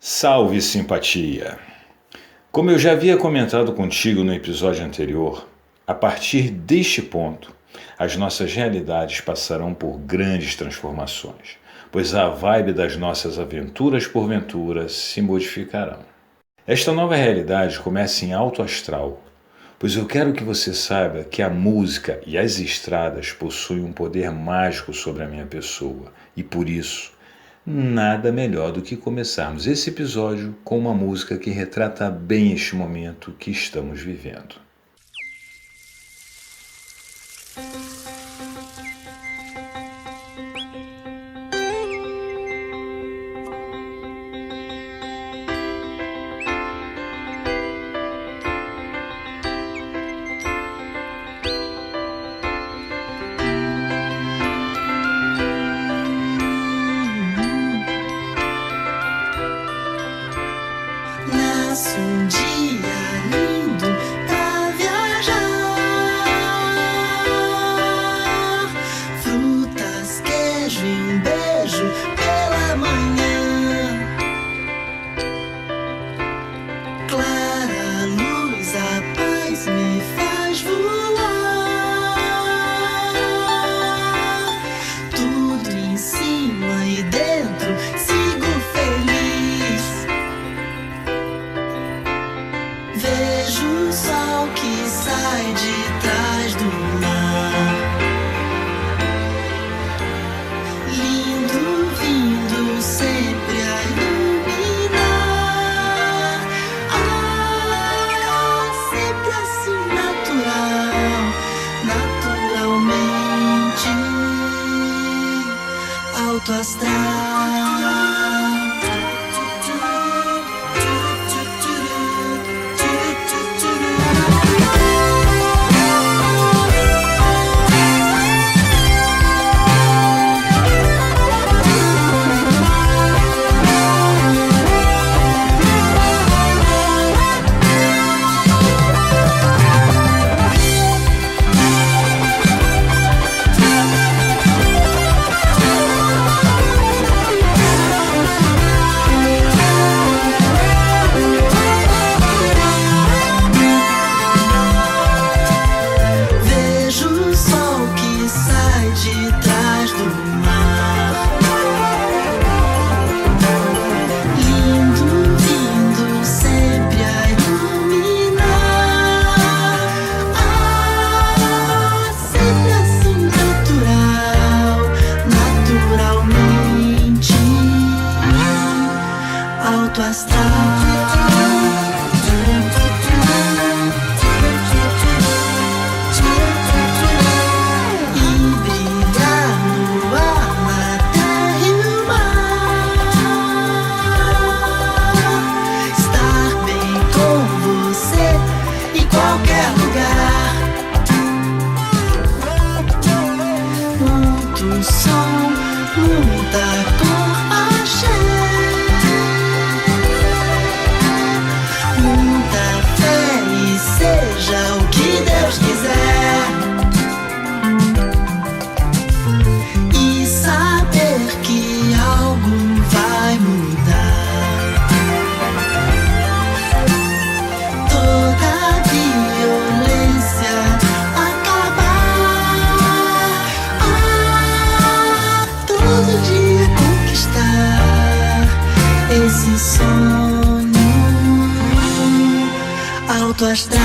Salve simpatia! Como eu já havia comentado contigo no episódio anterior, a partir deste ponto, as nossas realidades passarão por grandes transformações, pois a vibe das nossas aventuras por ventura se modificarão. Esta nova realidade começa em alto astral, pois eu quero que você saiba que a música e as estradas possuem um poder mágico sobre a minha pessoa e por isso, nada melhor do que começarmos esse episódio com uma música que retrata bem este momento que estamos vivendo. Nasce um dia lindo pra viajar, frutas, queijo e um beijo pela manhã. Clara luz, a paz me faz voar, tudo em cima e dentro, sigo feliz. Vejo o sol que sai de trás do mar, lindo, vindo sempre a iluminar. Sempre assim naturalmente, alto astral. Vejo o sol que sai de trás do mar, lindo, vindo sempre a iluminar. Sempre assim naturalmente, alto astral. E brilhar no ar, na terra e no mar, estar bem com você em qualquer lugar. Muito som, muita cor, axé, muita fé e seja o que Deus quiser. E saber que algo vai mudar, toda violência acabar, todo dia conquistar esse sonho alto astral.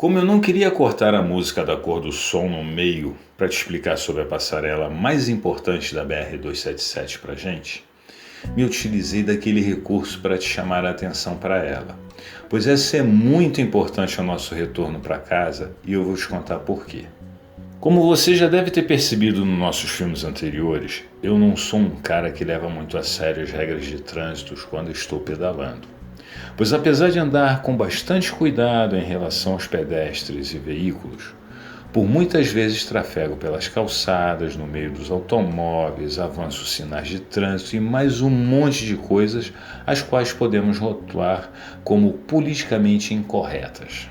Como eu não queria cortar a música da cor do som no meio para te explicar sobre a passarela mais importante da BR-277 pra gente, me utilizei daquele recurso para te chamar a atenção para ela, pois essa é muito importante ao nosso retorno para casa e eu vou te contar por quê. Como você já deve ter percebido nos nossos filmes anteriores, eu não sou um cara que leva muito a sério as regras de trânsito quando estou pedalando. Pois apesar de andar com bastante cuidado em relação aos pedestres e veículos, por muitas vezes trafego pelas calçadas, no meio dos automóveis, avanço sinais de trânsito e mais um monte de coisas as quais podemos rotular como politicamente incorretas.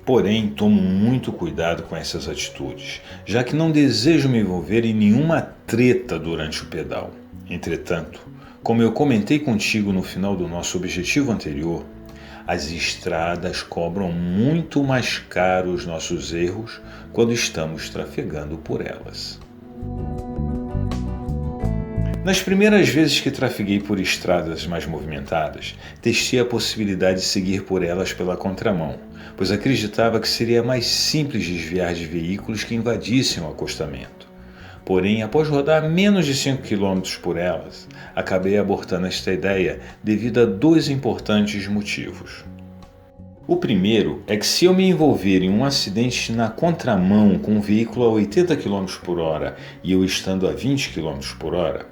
Porém, tomo muito cuidado com essas atitudes, já que não desejo me envolver em nenhuma treta durante o pedal. Entretanto, como eu comentei contigo no final do nosso objetivo anterior, as estradas cobram muito mais caro os nossos erros quando estamos trafegando por elas. Nas primeiras vezes que trafeguei por estradas mais movimentadas, testei a possibilidade de seguir por elas pela contramão, pois acreditava que seria mais simples desviar de veículos que invadissem o acostamento. Porém, após rodar menos de 5 km por elas, acabei abortando esta ideia devido a dois importantes motivos. O primeiro é que se eu me envolver em um acidente na contramão com um veículo a 80 km por hora e eu estando a 20 km por hora,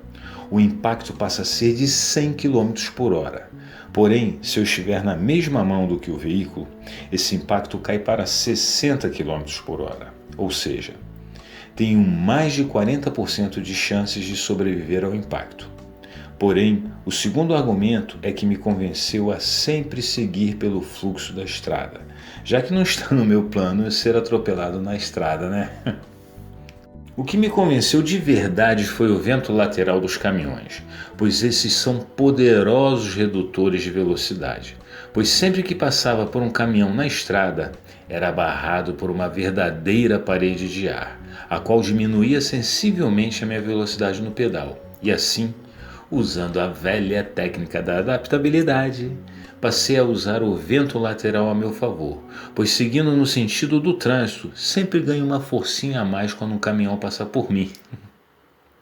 o impacto passa a ser de 100 km por hora. Porém, se eu estiver na mesma mão do que o veículo, esse impacto cai para 60 km por hora. Ou seja, tenho mais de 40% de chances de sobreviver ao impacto. Porém, o segundo argumento é que me convenceu a sempre seguir pelo fluxo da estrada, já que não está no meu plano ser atropelado na estrada, né? O que me convenceu de verdade foi o vento lateral dos caminhões, pois esses são poderosos redutores de velocidade, pois sempre que passava por um caminhão na estrada, era barrado por uma verdadeira parede de ar, a qual diminuía sensivelmente a minha velocidade no pedal, e assim, usando a velha técnica da adaptabilidade, passei a usar o vento lateral a meu favor, pois seguindo no sentido do trânsito, sempre ganho uma forcinha a mais quando um caminhão passa por mim.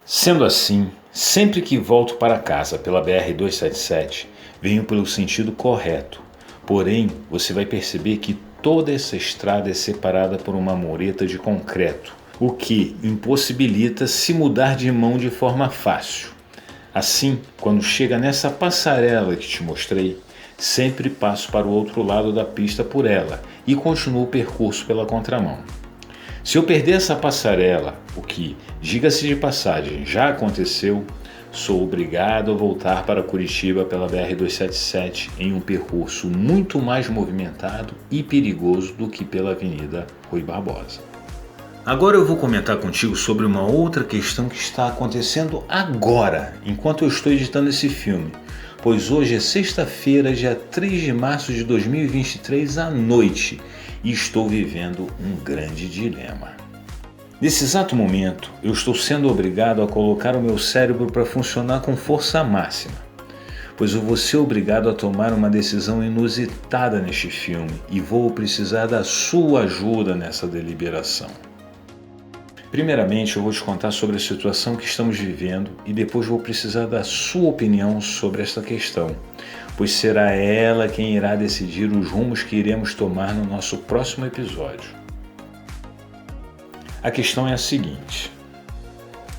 Sendo assim, sempre que volto para casa pela BR-277, venho pelo sentido correto. Porém, você vai perceber que toda essa estrada é separada por uma mureta de concreto, o que impossibilita se mudar de mão de forma fácil. Assim, quando chega nessa passarela que te mostrei, sempre passo para o outro lado da pista por ela e continuo o percurso pela contramão. Se eu perder essa passarela, o que, diga-se de passagem, já aconteceu, sou obrigado a voltar para Curitiba pela BR-277 em um percurso muito mais movimentado e perigoso do que pela Avenida Rui Barbosa. Agora eu vou comentar contigo sobre uma outra questão que está acontecendo agora, enquanto eu estou editando esse filme, pois hoje é sexta-feira, dia 3 de março de 2023 à noite, e estou vivendo um grande dilema. Nesse exato momento, eu estou sendo obrigado a colocar o meu cérebro para funcionar com força máxima, pois eu vou ser obrigado a tomar uma decisão inusitada neste filme e vou precisar da sua ajuda nessa deliberação. Primeiramente, eu vou te contar sobre a situação que estamos vivendo e depois vou precisar da sua opinião sobre esta questão, pois será ela quem irá decidir os rumos que iremos tomar no nosso próximo episódio. A questão é a seguinte: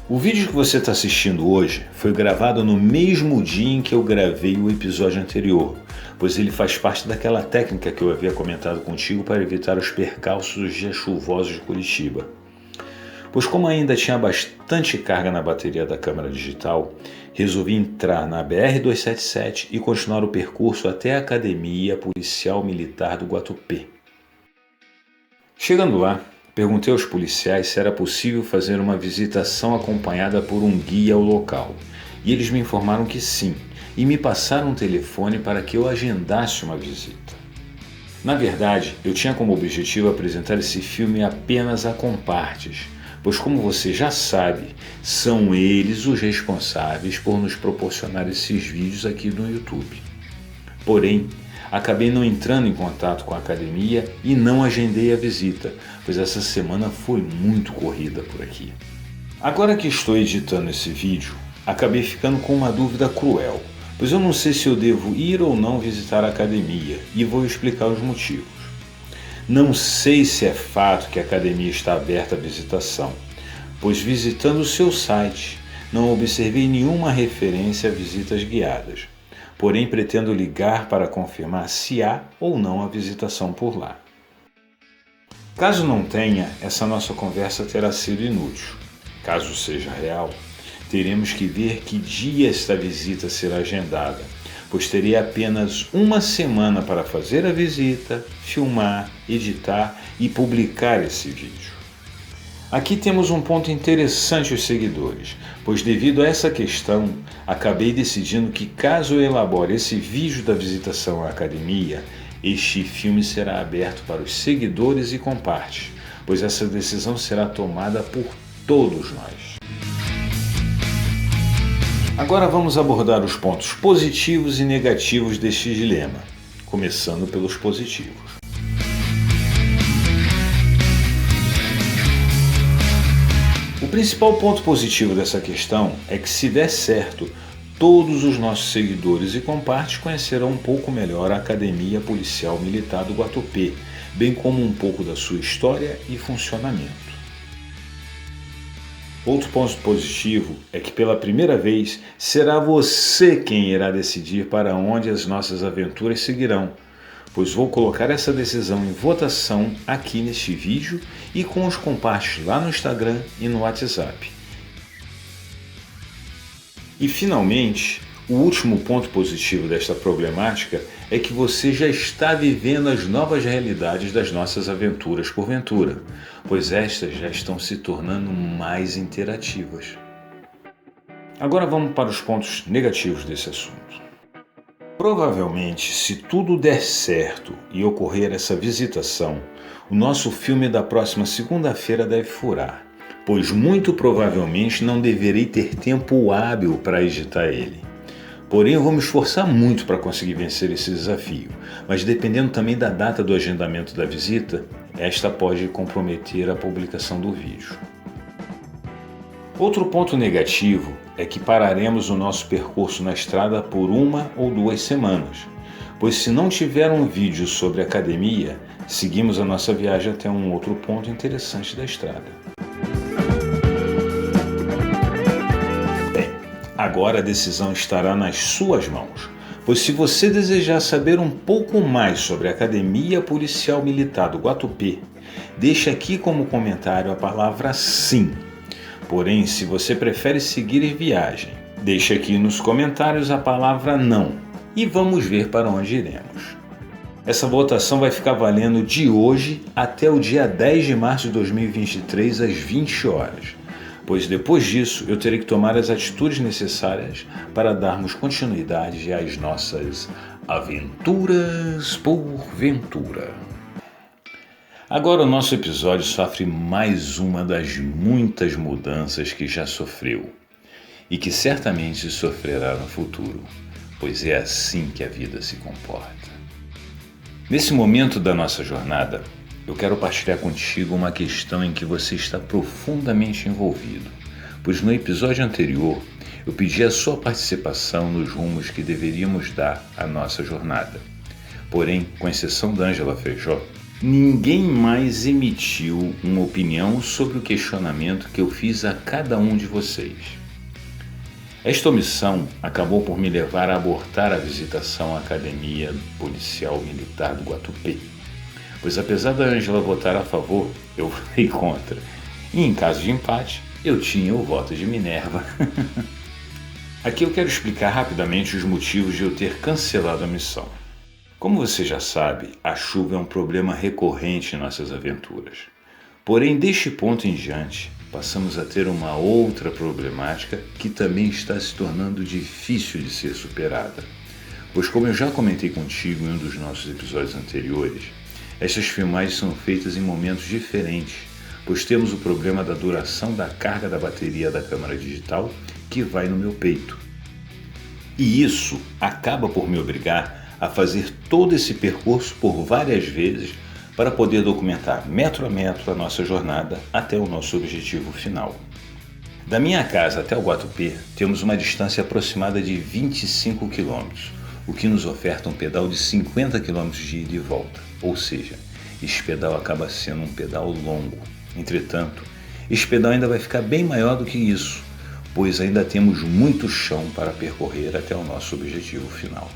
o vídeo que você está assistindo hoje foi gravado no mesmo dia em que eu gravei o episódio anterior, pois ele faz parte daquela técnica que eu havia comentado contigo para evitar os percalços dos dias chuvosos de Curitiba. Pois como ainda tinha bastante carga na bateria da câmera digital, resolvi entrar na BR-277 e continuar o percurso até a Academia Policial Militar do Guatupê. Chegando lá, perguntei aos policiais se era possível fazer uma visitação acompanhada por um guia ao local, e eles me informaram que sim, e me passaram um telefone para que eu agendasse uma visita. Na verdade, eu tinha como objetivo apresentar esse filme apenas a compartes, pois como você já sabe, são eles os responsáveis por nos proporcionar esses vídeos aqui no YouTube. Porém, acabei não entrando em contato com a academia e não agendei a visita, pois essa semana foi muito corrida por aqui. Agora que estou editando esse vídeo, acabei ficando com uma dúvida cruel, pois eu não sei se eu devo ir ou não visitar a academia e vou explicar os motivos. Não sei se é fato que a academia está aberta à visitação, pois visitando o seu site não observei nenhuma referência a visitas guiadas. Porém, pretendo ligar para confirmar se há ou não a visitação por lá. Caso não tenha, essa nossa conversa terá sido inútil. Caso seja real, teremos que ver que dia esta visita será agendada, pois terei apenas uma semana para fazer a visita, filmar, editar e publicar esse vídeo. Aqui temos um ponto interessante aos seguidores, pois devido a essa questão, acabei decidindo que caso eu elabore esse vídeo da visitação à academia, este filme será aberto para os seguidores e compartilhes, pois essa decisão será tomada por todos nós. Agora vamos abordar os pontos positivos e negativos deste dilema, começando pelos positivos. O principal ponto positivo dessa questão é que, se der certo, todos os nossos seguidores e compartilhes conhecerão um pouco melhor a Academia Policial Militar do Guatupê, bem como um pouco da sua história e funcionamento. Outro ponto positivo é que, pela primeira vez, será você quem irá decidir para onde as nossas aventuras seguirão, pois vou colocar essa decisão em votação aqui neste vídeo e com os compartilhes lá no Instagram e no WhatsApp. E finalmente, o último ponto positivo desta problemática é que você já está vivendo as novas realidades das nossas aventuras por ventura, pois estas já estão se tornando mais interativas. Agora vamos para os pontos negativos desse assunto. Provavelmente, se tudo der certo e ocorrer essa visitação, o nosso filme da próxima segunda-feira deve furar, pois muito provavelmente não deverei ter tempo hábil para editar ele. Porém, eu vou me esforçar muito para conseguir vencer esse desafio, mas dependendo também da data do agendamento da visita, esta pode comprometer a publicação do vídeo. Outro ponto negativo é que pararemos o nosso percurso na estrada por 1 ou 2 semanas, pois se não tiver um vídeo sobre a academia, seguimos a nossa viagem até um outro ponto interessante da estrada. Bem, agora a decisão estará nas suas mãos, pois se você desejar saber um pouco mais sobre a Academia Policial Militar do Guatupê, deixe aqui como comentário a palavra SIM. Porém, se você prefere seguir em viagem, deixe aqui nos comentários a palavra NÃO e vamos ver para onde iremos. Essa votação vai ficar valendo de hoje até o dia 10 de março de 2023 às 20 horas, pois depois disso eu terei que tomar as atitudes necessárias para darmos continuidade às nossas aventuras por ventura. Agora o nosso episódio sofre mais uma das muitas mudanças que já sofreu e que certamente sofrerá no futuro, pois é assim que a vida se comporta. Nesse momento da nossa jornada, eu quero partilhar contigo uma questão em que você está profundamente envolvido, pois no episódio anterior eu pedi a sua participação nos rumos que deveríamos dar à nossa jornada. Porém, com exceção da Ângela Feijó, ninguém mais emitiu uma opinião sobre o questionamento que eu fiz a cada um de vocês. Esta omissão acabou por me levar a abortar a visitação à Academia Policial Militar do Guatupê, pois apesar da Ângela votar a favor, eu votei contra, e em caso de empate, eu tinha o voto de Minerva. Aqui eu quero explicar rapidamente os motivos de eu ter cancelado a missão. Como você já sabe, a chuva é um problema recorrente em nossas aventuras. Porém, deste ponto em diante, passamos a ter uma outra problemática que também está se tornando difícil de ser superada. Pois, como eu já comentei contigo em um dos nossos episódios anteriores, estas filmagens são feitas em momentos diferentes, pois temos o problema da duração da carga da bateria da câmera digital que vai no meu peito. E isso acaba por me obrigar a fazer todo esse percurso por várias vezes para poder documentar metro a metro a nossa jornada até o nosso objetivo final. Da minha casa até o Guatupê, temos uma distância aproximada de 25 km, o que nos oferta um pedal de 50 km de ida e volta, ou seja, esse pedal acaba sendo um pedal longo. Entretanto, esse pedal ainda vai ficar bem maior do que isso, pois ainda temos muito chão para percorrer até o nosso objetivo final.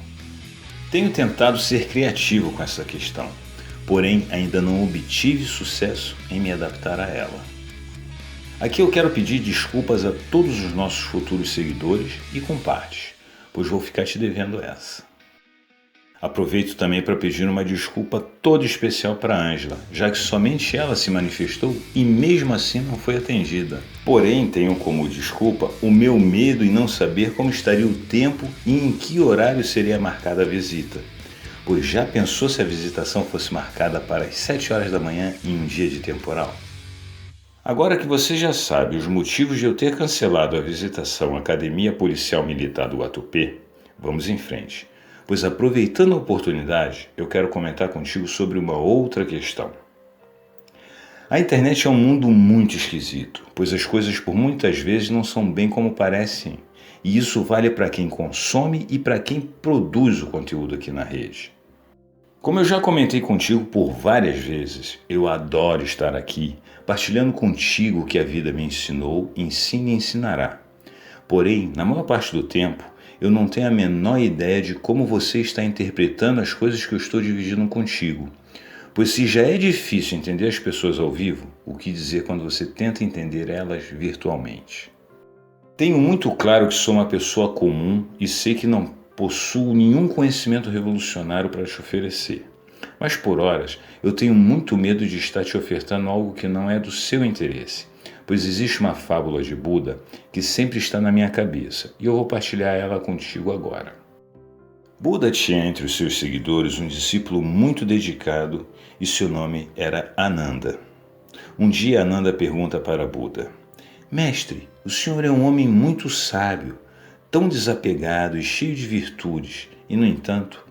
Tenho tentado ser criativo com essa questão, porém ainda não obtive sucesso em me adaptar a ela. Aqui eu quero pedir desculpas a todos os nossos futuros seguidores e compartes, pois vou ficar te devendo essa. Aproveito também para pedir uma desculpa toda especial para a Ângela, já que somente ela se manifestou e mesmo assim não foi atendida. Porém, tenho como desculpa o meu medo em não saber como estaria o tempo e em que horário seria marcada a visita, pois já pensou se a visitação fosse marcada para as 7 horas da manhã em um dia de temporal? Agora que você já sabe os motivos de eu ter cancelado a visitação à Academia Policial Militar do Guatupê, vamos em frente, pois aproveitando a oportunidade, eu quero comentar contigo sobre uma outra questão. A internet é um mundo muito esquisito, pois as coisas por muitas vezes não são bem como parecem, e isso vale para quem consome e para quem produz o conteúdo aqui na rede. Como eu já comentei contigo por várias vezes, eu adoro estar aqui, partilhando contigo o que a vida me ensinou, ensina e ensinará. Porém, na maior parte do tempo, eu não tenho a menor ideia de como você está interpretando as coisas que eu estou dividindo contigo. Pois se já é difícil entender as pessoas ao vivo, o que dizer quando você tenta entender elas virtualmente? Tenho muito claro que sou uma pessoa comum e sei que não possuo nenhum conhecimento revolucionário para te oferecer. Mas por horas, eu tenho muito medo de estar te ofertando algo que não é do seu interesse, pois existe uma fábula de Buda que sempre está na minha cabeça e eu vou partilhar ela contigo agora. Buda tinha entre os seus seguidores um discípulo muito dedicado e seu nome era Ananda. Um dia Ananda pergunta para Buda: Mestre, o senhor é um homem muito sábio, tão desapegado e cheio de virtudes, e no entanto,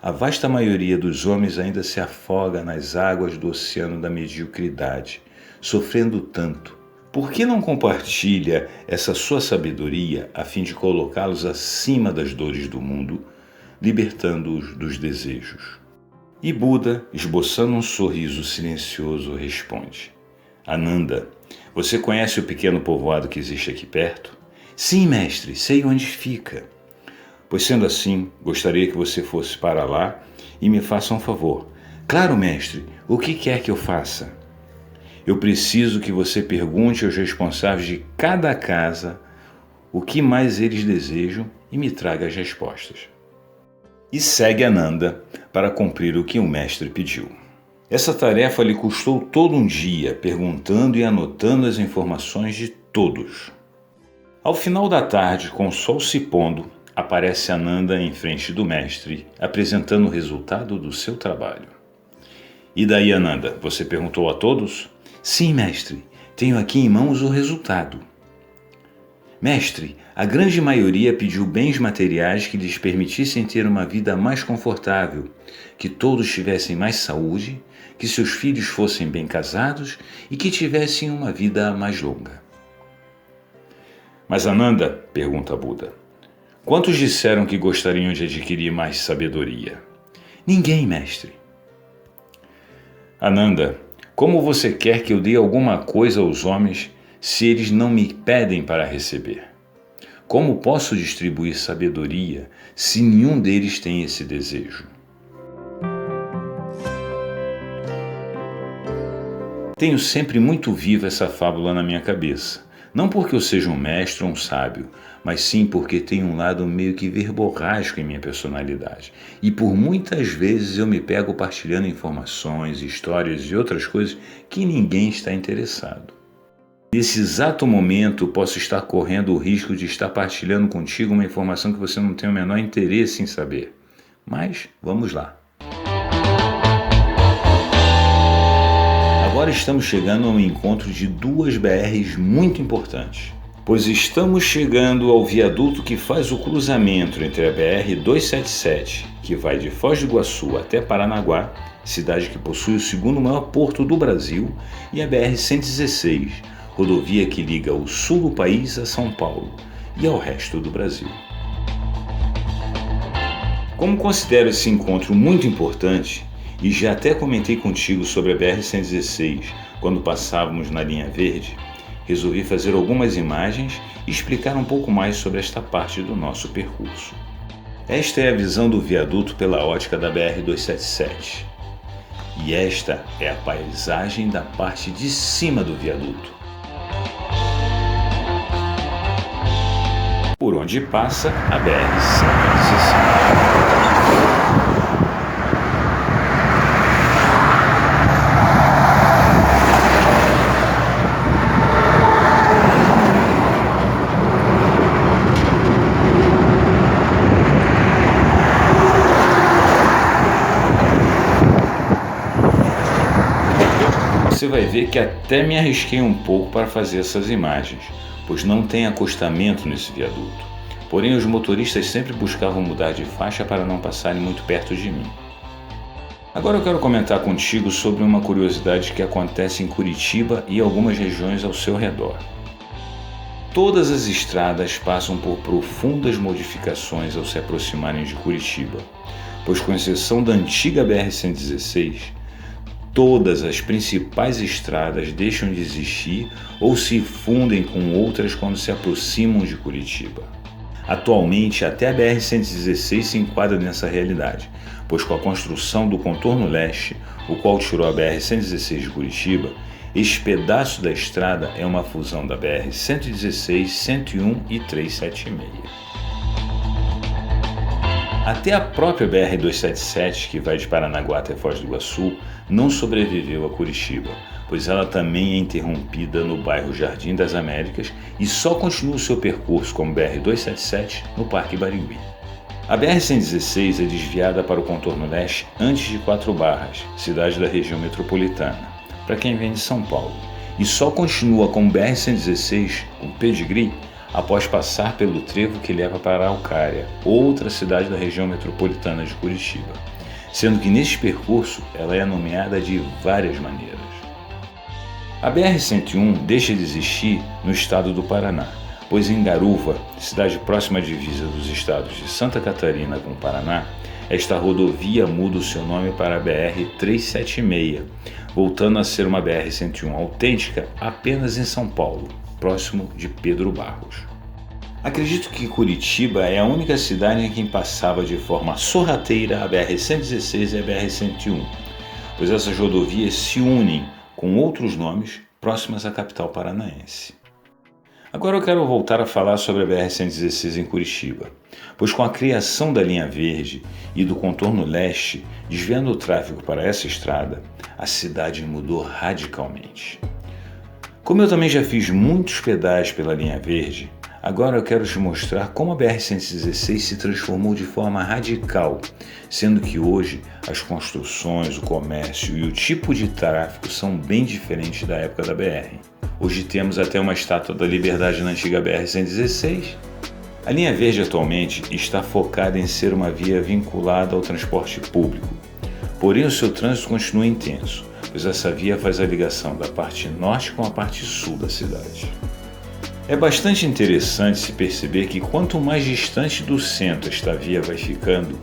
a vasta maioria dos homens ainda se afoga nas águas do oceano da mediocridade, sofrendo tanto. Por que não compartilha essa sua sabedoria a fim de colocá-los acima das dores do mundo, libertando-os dos desejos? E Buda, esboçando um sorriso silencioso, responde: Ananda, você conhece o pequeno povoado que existe aqui perto? Sim, mestre, sei onde fica. Pois sendo assim, gostaria que você fosse para lá e me faça um favor. Claro, mestre, o que quer que eu faça? Eu preciso que você pergunte aos responsáveis de cada casa o que mais eles desejam e me traga as respostas. E segue Ananda para cumprir o que o mestre pediu. Essa tarefa lhe custou todo um dia, perguntando e anotando as informações de todos. Ao final da tarde, com o sol se pondo, aparece Ananda em frente do mestre, apresentando o resultado do seu trabalho. E daí, Ananda, você perguntou a todos? Sim, mestre, tenho aqui em mãos o resultado. Mestre, a grande maioria pediu bens materiais que lhes permitissem ter uma vida mais confortável, que todos tivessem mais saúde, que seus filhos fossem bem casados e que tivessem uma vida mais longa. Mas Ananda, pergunta Buda, quantos disseram que gostariam de adquirir mais sabedoria? Ninguém, mestre. Ananda, como você quer que eu dê alguma coisa aos homens se eles não me pedem para receber? Como posso distribuir sabedoria se nenhum deles tem esse desejo? Tenho sempre muito viva essa fábula na minha cabeça. Não porque eu seja um mestre ou um sábio, mas sim porque tem um lado meio que verborrágico em minha personalidade. E por muitas vezes eu me pego partilhando informações, histórias e outras coisas que ninguém está interessado. Nesse exato momento, posso estar correndo o risco de estar partilhando contigo uma informação que você não tem o menor interesse em saber. Mas vamos lá. Agora estamos chegando ao encontro de duas BRs muito importantes, pois estamos chegando ao viaduto que faz o cruzamento entre a BR-277, que vai de Foz do Iguaçu até Paranaguá, cidade que possui o segundo maior porto do Brasil, e a BR-116, rodovia que liga o sul do país a São Paulo e ao resto do Brasil. Como considero esse encontro muito importante, e já até comentei contigo sobre a BR-116 quando passávamos na linha verde, resolvi fazer algumas imagens e explicar um pouco mais sobre esta parte do nosso percurso. Esta é a visão do viaduto pela ótica da BR-277. E esta é a paisagem da parte de cima do viaduto, por onde passa a BR-116. Você vai ver que até me arrisquei um pouco para fazer essas imagens, pois não tem acostamento nesse viaduto. Porém, os motoristas sempre buscavam mudar de faixa para não passarem muito perto de mim. Agora eu quero comentar contigo sobre uma curiosidade que acontece em Curitiba e algumas regiões ao seu redor. Todas as estradas passam por profundas modificações ao se aproximarem de Curitiba, pois com exceção da antiga BR-116, todas as principais estradas deixam de existir ou se fundem com outras quando se aproximam de Curitiba. Atualmente, até a BR-116 se enquadra nessa realidade, pois com a construção do contorno leste, o qual tirou a BR-116 de Curitiba, este pedaço da estrada é uma fusão da BR-116, 101 e 376. Até a própria BR-277, que vai de Paranaguá até Foz do Iguaçu, não sobreviveu a Curitiba, pois ela também é interrompida no bairro Jardim das Américas e só continua o seu percurso como BR-277 no Parque Barigui. A BR-116 é desviada para o contorno leste antes de Quatro Barras, cidade da região metropolitana, para quem vem de São Paulo, e só continua como BR-116 com pedigree após passar pelo trevo que leva para Araucária, outra cidade da região metropolitana de Curitiba, sendo que neste percurso ela é nomeada de várias maneiras. A BR-101 deixa de existir no estado do Paraná, pois em Garuva, cidade próxima à divisa dos estados de Santa Catarina com o Paraná, esta rodovia muda o seu nome para a BR-376, voltando a ser uma BR-101 autêntica apenas em São Paulo, próximo de Pedro Barros. Acredito que Curitiba é a única cidade em que passava de forma sorrateira a BR-116 e a BR-101, pois essas rodovias se unem com outros nomes próximas à capital paranaense. Agora eu quero voltar a falar sobre a BR-116 em Curitiba, pois com a criação da linha verde e do contorno leste, desviando o tráfego para essa estrada, a cidade mudou radicalmente. Como eu também já fiz muitos pedais pela linha verde, agora eu quero te mostrar como a BR-116 se transformou de forma radical, sendo que hoje as construções, o comércio e o tipo de tráfego são bem diferentes da época da BR. Hoje temos até uma estátua da Liberdade na antiga BR-116. A linha verde atualmente está focada em ser uma via vinculada ao transporte público, porém o seu trânsito continua intenso, pois essa via faz a ligação da parte norte com a parte sul da cidade. É bastante interessante se perceber que quanto mais distante do centro esta via vai ficando,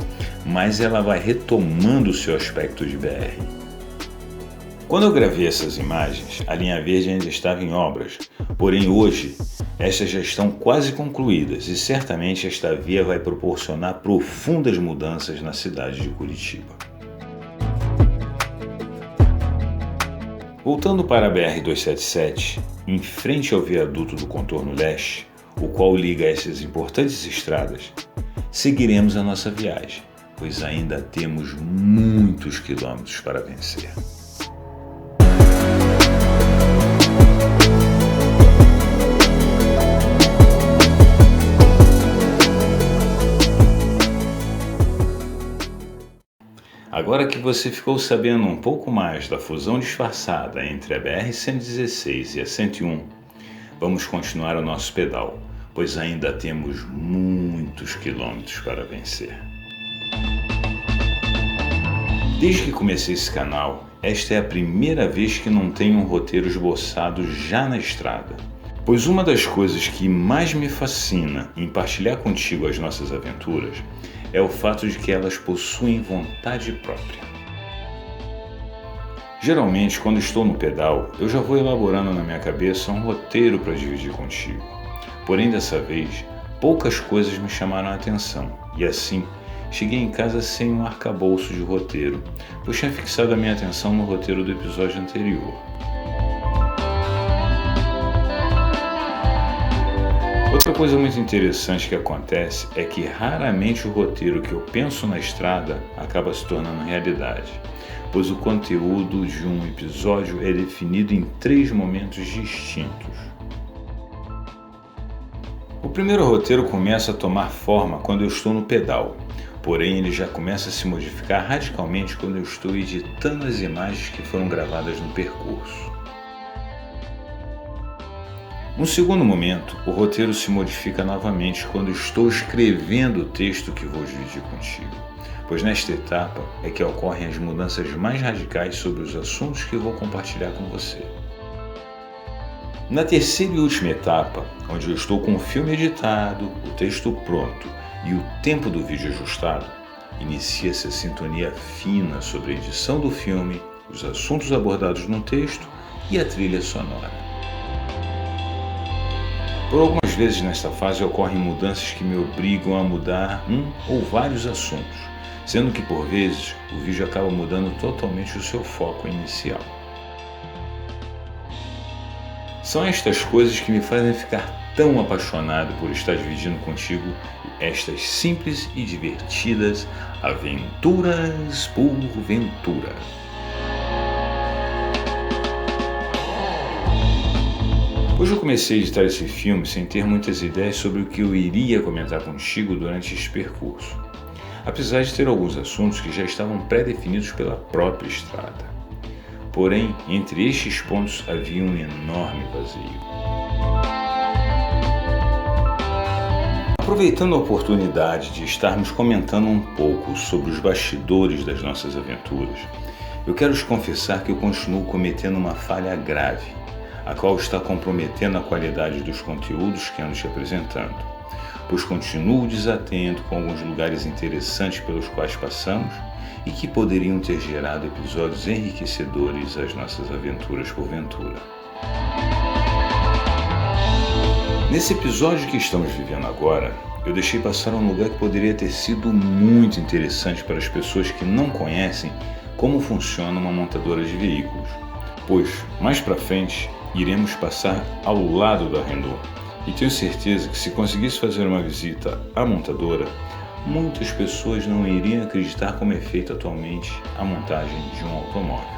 mais ela vai retomando o seu aspecto de BR. Quando eu gravei essas imagens, a linha verde ainda estava em obras, porém hoje estas já estão quase concluídas e certamente esta via vai proporcionar profundas mudanças na cidade de Curitiba. Voltando para a BR-277, em frente ao viaduto do contorno leste, o qual liga essas importantes estradas, seguiremos a nossa viagem, pois ainda temos muitos quilômetros para vencer. Agora que você ficou sabendo um pouco mais da fusão disfarçada entre a BR-116 e a 101, vamos continuar o nosso pedal, pois ainda temos muitos quilômetros para vencer. Desde que comecei esse canal, esta é a primeira vez que não tenho um roteiro esboçado já na estrada. Pois uma das coisas que mais me fascina em partilhar contigo as nossas aventuras é o fato de que elas possuem vontade própria. Geralmente, quando estou no pedal, eu já vou elaborando na minha cabeça um roteiro para dividir contigo. Porém, dessa vez, poucas coisas me chamaram a atenção e assim, cheguei em casa sem um arcabouço de roteiro, pois tinha fixado a minha atenção no roteiro do episódio anterior. Outra coisa muito interessante que acontece é que raramente o roteiro que eu penso na estrada acaba se tornando realidade, pois o conteúdo de um episódio é definido em 3 momentos distintos. O primeiro roteiro começa a tomar forma quando eu estou no pedal, porém ele já começa a se modificar radicalmente quando eu estou editando as imagens que foram gravadas no percurso. No segundo momento, o roteiro se modifica novamente quando estou escrevendo o texto que vou dividir contigo, pois nesta etapa é que ocorrem as mudanças mais radicais sobre os assuntos que vou compartilhar com você. Na terceira e última etapa, onde eu estou com o filme editado, o texto pronto e o tempo do vídeo ajustado, inicia-se a sintonia fina sobre a edição do filme, os assuntos abordados no texto e a trilha sonora. Por algumas vezes nesta fase ocorrem mudanças que me obrigam a mudar um ou vários assuntos, sendo que por vezes o vídeo acaba mudando totalmente o seu foco inicial. São estas coisas que me fazem ficar tão apaixonado por estar dividindo contigo estas simples e divertidas aventuras por ventura. Hoje eu comecei a editar esse filme sem ter muitas ideias sobre o que eu iria comentar contigo durante este percurso, apesar de ter alguns assuntos que já estavam pré-definidos pela própria estrada. Porém, entre estes pontos havia um enorme vazio. Aproveitando a oportunidade de estarmos comentando um pouco sobre os bastidores das nossas aventuras, eu quero te confessar que eu continuo cometendo uma falha grave, a qual está comprometendo a qualidade dos conteúdos que ando te apresentando, pois continuo desatento com alguns lugares interessantes pelos quais passamos e que poderiam ter gerado episódios enriquecedores às nossas aventuras por ventura. Nesse episódio que estamos vivendo agora, eu deixei passar um lugar que poderia ter sido muito interessante para as pessoas que não conhecem como funciona uma montadora de veículos, pois, mais para frente, iremos passar ao lado da Renault, e tenho certeza que se conseguisse fazer uma visita à montadora, muitas pessoas não iriam acreditar como é feita atualmente a montagem de um automóvel.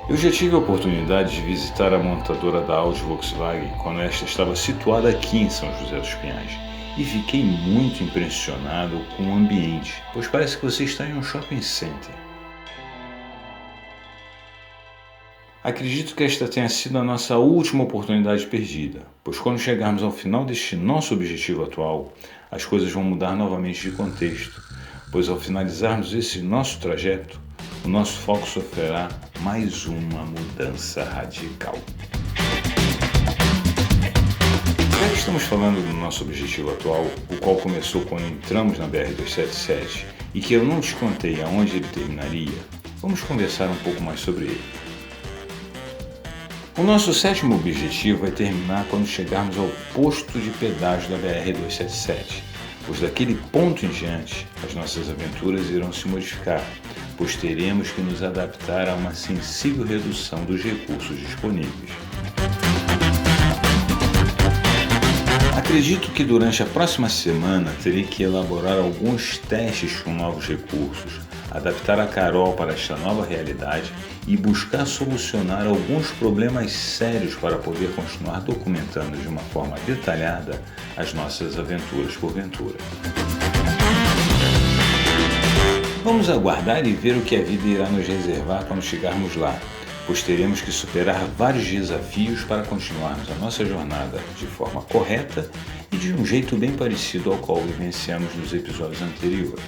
Eu já tive a oportunidade de visitar a montadora da Audi Volkswagen quando esta estava situada aqui em São José dos Pinhais e fiquei muito impressionado com o ambiente, pois parece que você está em um shopping center. Acredito que esta tenha sido a nossa última oportunidade perdida, pois quando chegarmos ao final deste nosso objetivo atual, as coisas vão mudar novamente de contexto, pois ao finalizarmos esse nosso trajeto, o nosso foco sofrerá mais uma mudança radical. Já que estamos falando do nosso objetivo atual, o qual começou quando entramos na BR-277 e que eu não te contei aonde ele terminaria, vamos conversar um pouco mais sobre ele. O nosso 7º objetivo vai terminar quando chegarmos ao posto de pedágio da BR-277, pois daquele ponto em diante as nossas aventuras irão se modificar, pois teremos que nos adaptar a uma sensível redução dos recursos disponíveis. Acredito que durante a próxima semana terei que elaborar alguns testes com novos recursos, adaptar a Carol para esta nova realidade e buscar solucionar alguns problemas sérios para poder continuar documentando de uma forma detalhada as nossas aventuras por ventura. Vamos aguardar e ver o que a vida irá nos reservar quando chegarmos lá, pois teremos que superar vários desafios para continuarmos a nossa jornada de forma correta e de um jeito bem parecido ao qual vivenciamos nos episódios anteriores.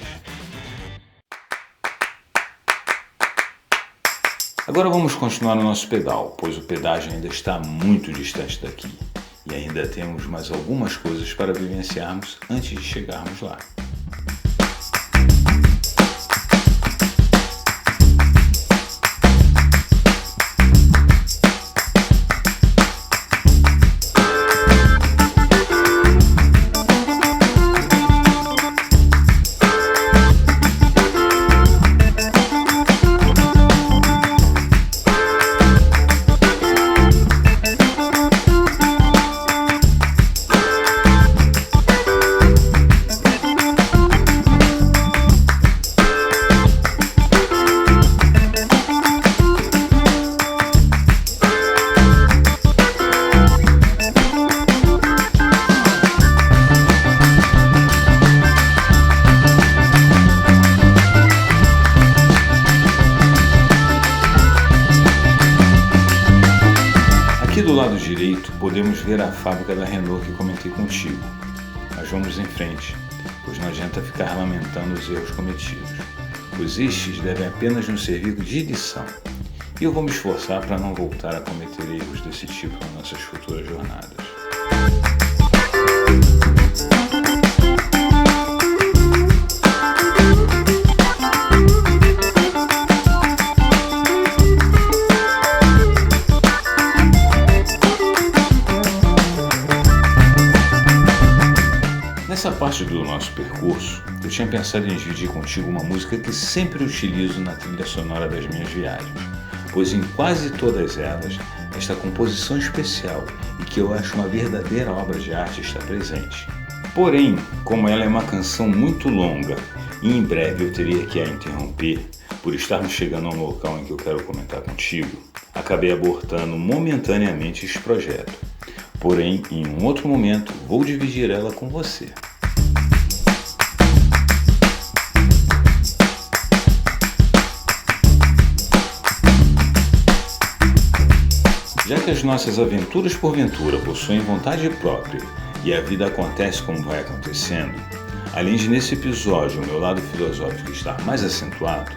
Agora vamos continuar no nosso pedal, pois o pedágio ainda está muito distante daqui e ainda temos mais algumas coisas para vivenciarmos antes de chegarmos lá. Aqui do lado direito podemos ver a fábrica da Renault que comentei contigo, mas vamos em frente, pois não adianta ficar lamentando os erros cometidos, pois estes devem apenas nos servir de lição, e eu vou me esforçar para não voltar a cometer erros desse tipo nas nossas futuras jornadas. Nessa parte do nosso percurso, eu tinha pensado em dividir contigo uma música que sempre utilizo na trilha sonora das minhas viagens, pois em quase todas elas, esta composição especial e que eu acho uma verdadeira obra de arte está presente. Porém, como ela é uma canção muito longa e em breve eu teria que a interromper, por estarmos chegando a um local em que eu quero comentar contigo, acabei abortando momentaneamente este projeto. Porém, em um outro momento, vou dividir ela com você. Já que as nossas aventuras por ventura possuem vontade própria e a vida acontece como vai acontecendo, além de nesse episódio o meu lado filosófico estar mais acentuado,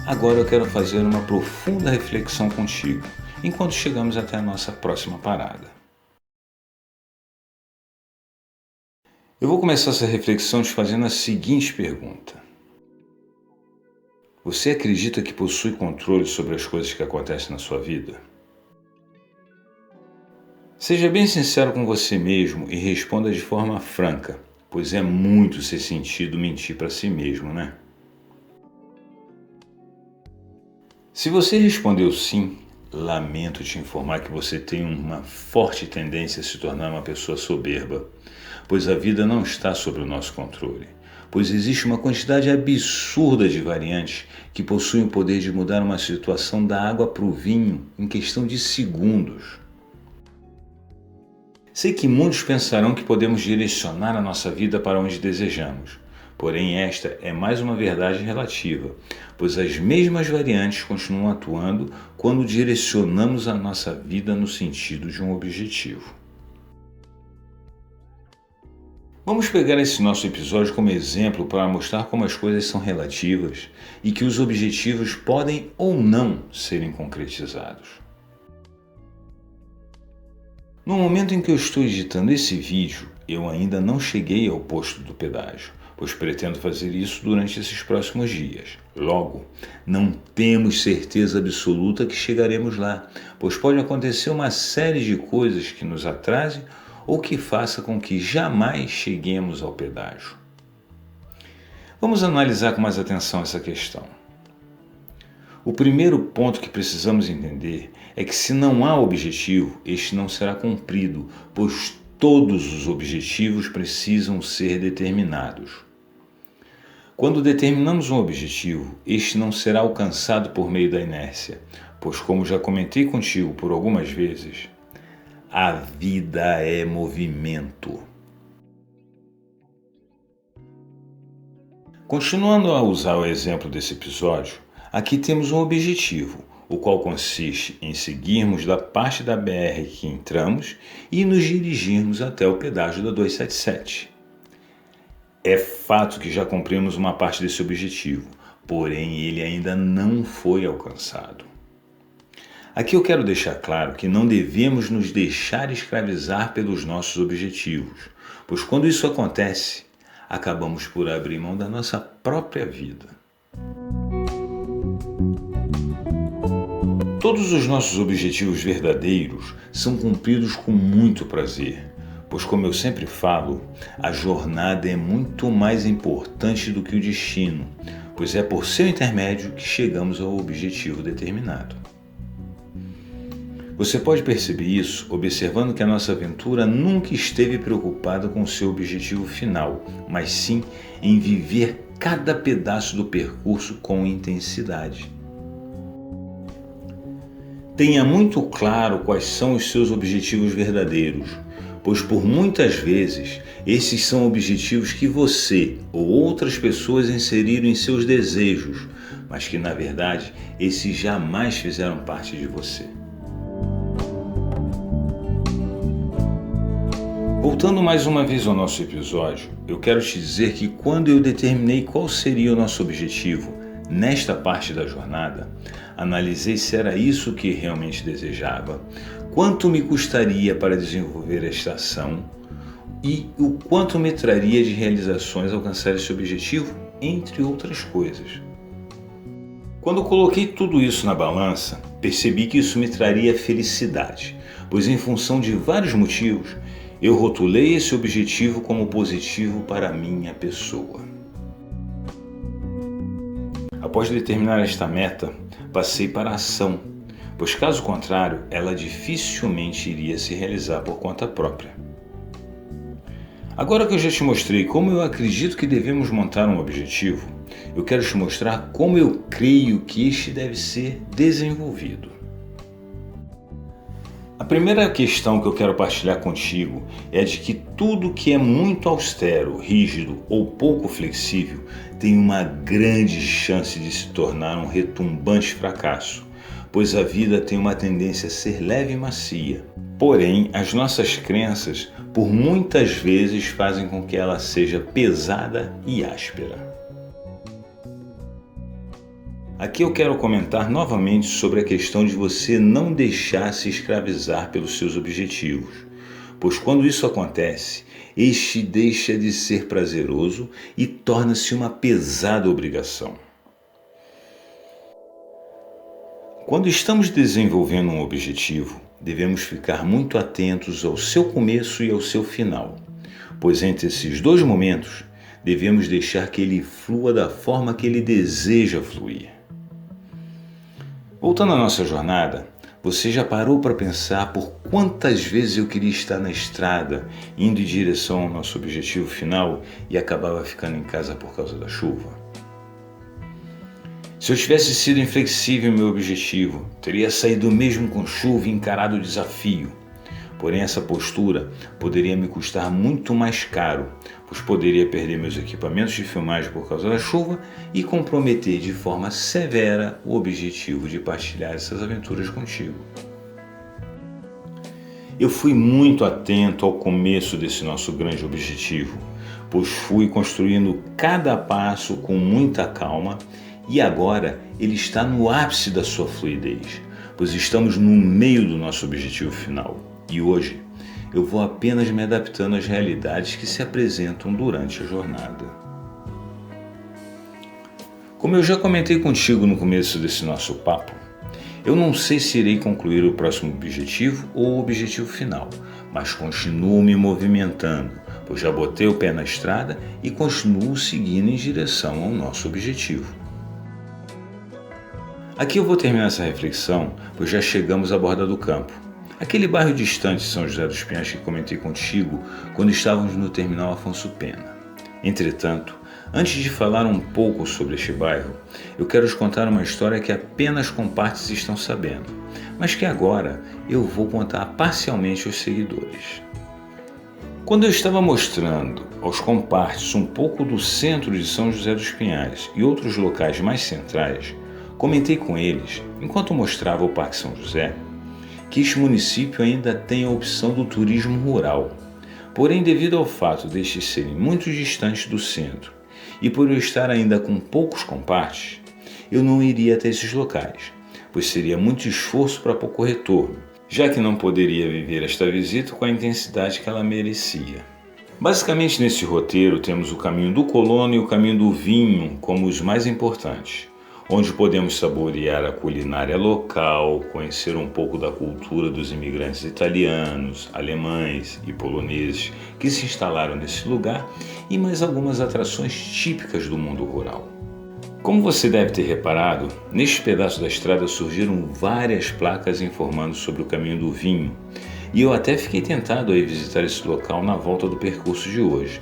agora eu quero fazer uma profunda reflexão contigo, enquanto chegamos até a nossa próxima parada. Eu vou começar essa reflexão te fazendo a seguinte pergunta. Você acredita que possui controle sobre as coisas que acontecem na sua vida? Seja bem sincero com você mesmo e responda de forma franca, pois é muito sem sentido mentir para si mesmo, né? Se você respondeu sim, lamento te informar que você tem uma forte tendência a se tornar uma pessoa soberba, pois a vida não está sob o nosso controle, pois existe uma quantidade absurda de variantes que possuem o poder de mudar uma situação da água para o vinho em questão de segundos. Sei que muitos pensarão que podemos direcionar a nossa vida para onde desejamos, porém esta é mais uma verdade relativa, pois as mesmas variantes continuam atuando quando direcionamos a nossa vida no sentido de um objetivo. Vamos pegar esse nosso episódio como exemplo para mostrar como as coisas são relativas e que os objetivos podem ou não serem concretizados. No momento em que eu estou editando esse vídeo, eu ainda não cheguei ao posto do pedágio, pois pretendo fazer isso durante esses próximos dias. Logo, não temos certeza absoluta que chegaremos lá, pois pode acontecer uma série de coisas que nos atrase ou que faça com que jamais cheguemos ao pedágio. Vamos analisar com mais atenção essa questão. O primeiro ponto que precisamos entender é que se não há objetivo, este não será cumprido, pois todos os objetivos precisam ser determinados. Quando determinamos um objetivo, este não será alcançado por meio da inércia, pois como já comentei contigo por algumas vezes, a vida é movimento. Continuando a usar o exemplo desse episódio, aqui temos um objetivo, o qual consiste em seguirmos da parte da BR que entramos e nos dirigirmos até o pedágio da 277. É fato que já cumprimos uma parte desse objetivo, porém ele ainda não foi alcançado. Aqui eu quero deixar claro que não devemos nos deixar escravizar pelos nossos objetivos, pois quando isso acontece, acabamos por abrir mão da nossa própria vida. Todos os nossos objetivos verdadeiros são cumpridos com muito prazer, pois, como eu sempre falo, a jornada é muito mais importante do que o destino, pois é por seu intermédio que chegamos ao objetivo determinado. Você pode perceber isso observando que a nossa aventura nunca esteve preocupada com seu objetivo final, mas sim em viver cada pedaço do percurso com intensidade. Tenha muito claro quais são os seus objetivos verdadeiros, pois por muitas vezes esses são objetivos que você ou outras pessoas inseriram em seus desejos, mas que na verdade esses jamais fizeram parte de você. Voltando mais uma vez ao nosso episódio, eu quero te dizer que quando eu determinei qual seria o nosso objetivo nesta parte da jornada, analisei se era isso que realmente desejava, quanto me custaria para desenvolver esta ação e o quanto me traria de realizações alcançar esse objetivo, entre outras coisas. Quando coloquei tudo isso na balança, percebi que isso me traria felicidade, pois em função de vários motivos, eu rotulei esse objetivo como positivo para a minha pessoa. Após determinar esta meta, passei para a ação, pois caso contrário, ela dificilmente iria se realizar por conta própria. Agora que eu já te mostrei como eu acredito que devemos montar um objetivo, eu quero te mostrar como eu creio que este deve ser desenvolvido. A primeira questão que eu quero partilhar contigo é de que tudo que é muito austero, rígido ou pouco flexível tem uma grande chance de se tornar um retumbante fracasso, pois a vida tem uma tendência a ser leve e macia. Porém, as nossas crenças, por muitas vezes, fazem com que ela seja pesada e áspera. Aqui eu quero comentar novamente sobre a questão de você não deixar se escravizar pelos seus objetivos, pois quando isso acontece, este deixa de ser prazeroso e torna-se uma pesada obrigação. Quando estamos desenvolvendo um objetivo, devemos ficar muito atentos ao seu começo e ao seu final, pois entre esses dois momentos, devemos deixar que ele flua da forma que ele deseja fluir. Voltando à nossa jornada, você já parou para pensar por quantas vezes eu queria estar na estrada, indo em direção ao nosso objetivo final e acabava ficando em casa por causa da chuva? Se eu tivesse sido inflexível em meu objetivo, teria saído mesmo com chuva e encarado o desafio. Porém, essa postura poderia me custar muito mais caro, pois poderia perder meus equipamentos de filmagem por causa da chuva e comprometer de forma severa o objetivo de partilhar essas aventuras contigo. Eu fui muito atento ao começo desse nosso grande objetivo, pois fui construindo cada passo com muita calma e agora ele está no ápice da sua fluidez, pois estamos no meio do nosso objetivo final. E hoje eu vou apenas me adaptando às realidades que se apresentam durante a jornada. Como eu já comentei contigo no começo desse nosso papo, eu não sei se irei concluir o próximo objetivo ou o objetivo final, mas continuo me movimentando, pois já botei o pé na estrada e continuo seguindo em direção ao nosso objetivo. Aqui eu vou terminar essa reflexão, pois já chegamos à borda do campo. Aquele bairro distante de São José dos Pinhais que comentei contigo quando estávamos no terminal Afonso Pena. Entretanto, antes de falar um pouco sobre este bairro, eu quero te contar uma história que apenas compartes estão sabendo, mas que agora eu vou contar parcialmente aos seguidores. Quando eu estava mostrando aos compartes um pouco do centro de São José dos Pinhais e outros locais mais centrais, comentei com eles, enquanto mostrava o Parque São José, que este município ainda tem a opção do turismo rural. Porém, devido ao fato destes serem muito distantes do centro e por eu estar ainda com poucos compartes, eu não iria até esses locais, pois seria muito esforço para pouco retorno, já que não poderia viver esta visita com a intensidade que ela merecia. Basicamente, nesse roteiro, temos o caminho do colono e o caminho do vinho como os mais importantes, onde podemos saborear a culinária local, conhecer um pouco da cultura dos imigrantes italianos, alemães e poloneses que se instalaram nesse lugar e mais algumas atrações típicas do mundo rural. Como você deve ter reparado, neste pedaço da estrada surgiram várias placas informando sobre o caminho do vinho, e eu até fiquei tentado a ir visitar esse local na volta do percurso de hoje.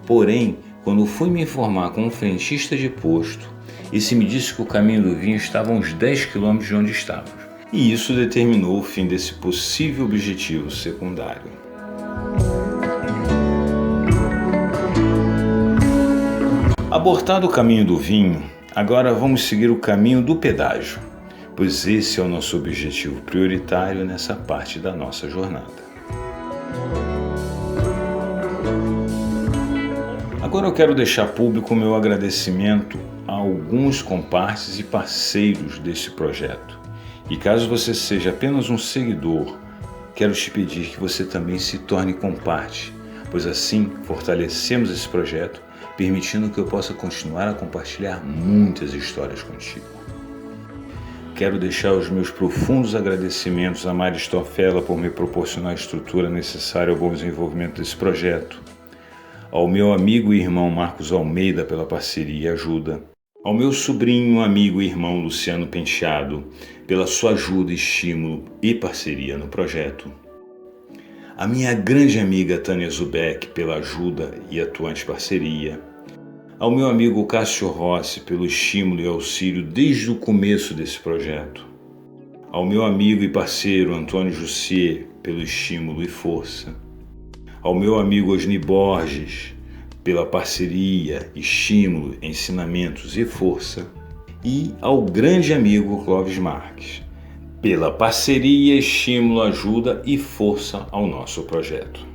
Porém, quando fui me informar com um frentista de posto, esse me disse que o caminho do vinho estava a uns 10 km de onde estávamos, e isso determinou o fim desse possível objetivo secundário. Abortado o caminho do vinho, agora vamos seguir o caminho do pedágio, pois esse é o nosso objetivo prioritário nessa parte da nossa jornada. Agora eu quero deixar público o meu agradecimento a alguns comparses e parceiros desse projeto. E caso você seja apenas um seguidor, quero te pedir que você também se torne comparte, pois assim fortalecemos esse projeto, permitindo que eu possa continuar a compartilhar muitas histórias contigo. Quero deixar os meus profundos agradecimentos a Mari Stoffela por me proporcionar a estrutura necessária ao bom desenvolvimento desse projeto, ao meu amigo e irmão Marcos Almeida pela parceria e ajuda, ao meu sobrinho, amigo e irmão Luciano Penteado pela sua ajuda, estímulo e parceria no projeto, a minha grande amiga Tânia Zubeck pela ajuda e atuante parceria, ao meu amigo Cássio Rossi pelo estímulo e auxílio desde o começo desse projeto, ao meu amigo e parceiro Antônio Jussier pelo estímulo e força, ao meu amigo Osni Borges pela parceria, estímulo, ensinamentos e força, e ao grande amigo Clóvis Marques pela parceria, estímulo, ajuda e força ao nosso projeto.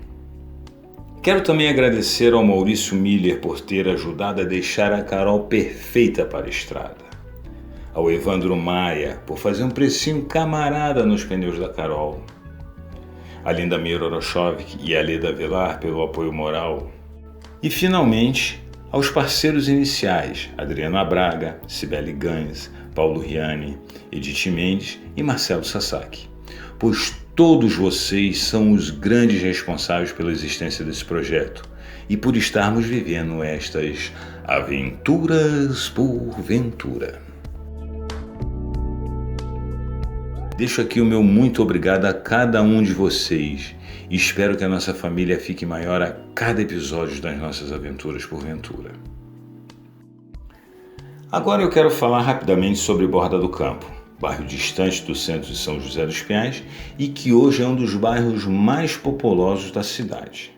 Quero também agradecer ao Maurício Miller por ter ajudado a deixar a Carol perfeita para a estrada, ao Evandro Maia por fazer um precinho camarada nos pneus da Carol, a Linda Meira Orochovic e a Leda Velar pelo apoio moral, e finalmente aos parceiros iniciais Adriana Braga, Cibele Gans, Paulo Riani, Edith Mendes e Marcelo Sasaki, pois todos vocês são os grandes responsáveis pela existência desse projeto e por estarmos vivendo estas aventuras por ventura. Deixo aqui o meu muito obrigado a cada um de vocês e espero que a nossa família fique maior a cada episódio das nossas aventuras por ventura. Agora eu quero falar rapidamente sobre Borda do Campo, bairro distante do centro de São José dos Pinhais e que hoje é um dos bairros mais populosos da cidade.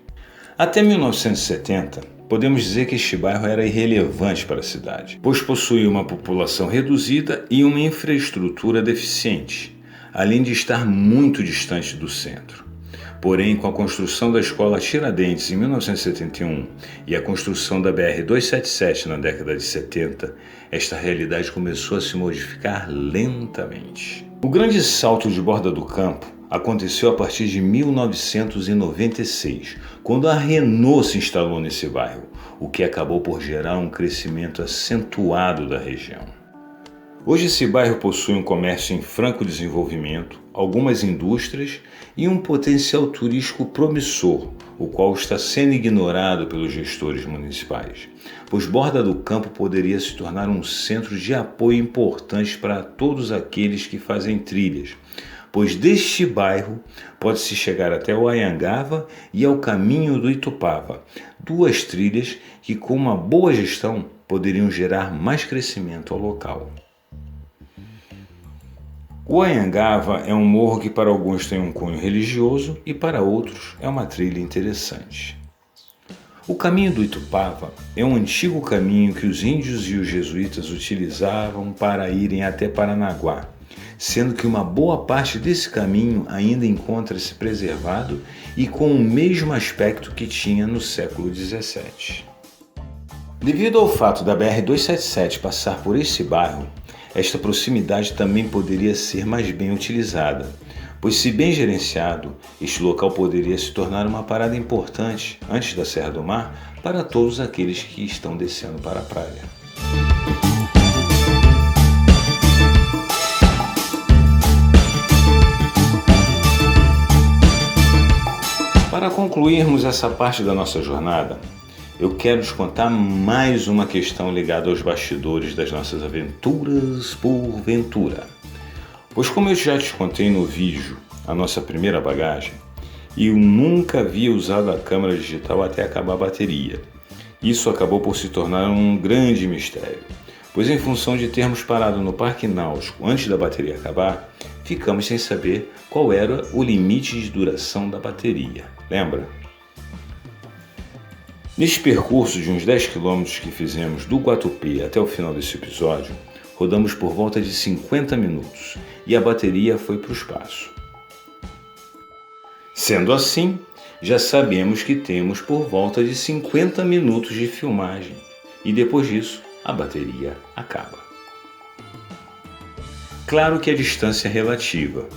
Até 1970, podemos dizer que este bairro era irrelevante para a cidade, pois possuía uma população reduzida e uma infraestrutura deficiente, além de estar muito distante do centro. Porém, com a construção da Escola Tiradentes em 1971 e a construção da BR-277 na década de 70, esta realidade começou a se modificar lentamente. O grande salto de Borda do Campo aconteceu a partir de 1996, quando a Renault se instalou nesse bairro, o que acabou por gerar um crescimento acentuado da região. Hoje esse bairro possui um comércio em franco desenvolvimento, algumas indústrias e um potencial turístico promissor, o qual está sendo ignorado pelos gestores municipais, pois Borda do Campo poderia se tornar um centro de apoio importante para todos aqueles que fazem trilhas, pois deste bairro pode-se chegar até o Anhangava e ao caminho do Itupava, duas trilhas que com uma boa gestão poderiam gerar mais crescimento ao local. O Anhangava é um morro que para alguns tem um cunho religioso e para outros é uma trilha interessante. O caminho do Itupava é um antigo caminho que os índios e os jesuítas utilizavam para irem até Paranaguá, sendo que uma boa parte desse caminho ainda encontra-se preservado e com o mesmo aspecto que tinha no século XVII. Devido ao fato da BR-277 passar por esse bairro, esta proximidade também poderia ser mais bem utilizada, pois, se bem gerenciado, este local poderia se tornar uma parada importante antes da Serra do Mar para todos aqueles que estão descendo para a praia. Para concluirmos essa parte da nossa jornada, eu quero te contar mais uma questão ligada aos bastidores das nossas aventuras por Ventura. Pois, como eu já te contei no vídeo, a nossa primeira bagagem, eu nunca havia usado a câmera digital até acabar a bateria. Isso acabou por se tornar um grande mistério, pois em função de termos parado no Parque Náutico antes da bateria acabar, ficamos sem saber qual era o limite de duração da bateria. Lembra? Neste percurso de uns 10 km que fizemos do Guatupê até o final desse episódio, rodamos por volta de 50 minutos e a bateria foi para o espaço. Sendo assim, já sabemos que temos por volta de 50 minutos de filmagem e depois disso a bateria acaba. Claro que a distância é relativa,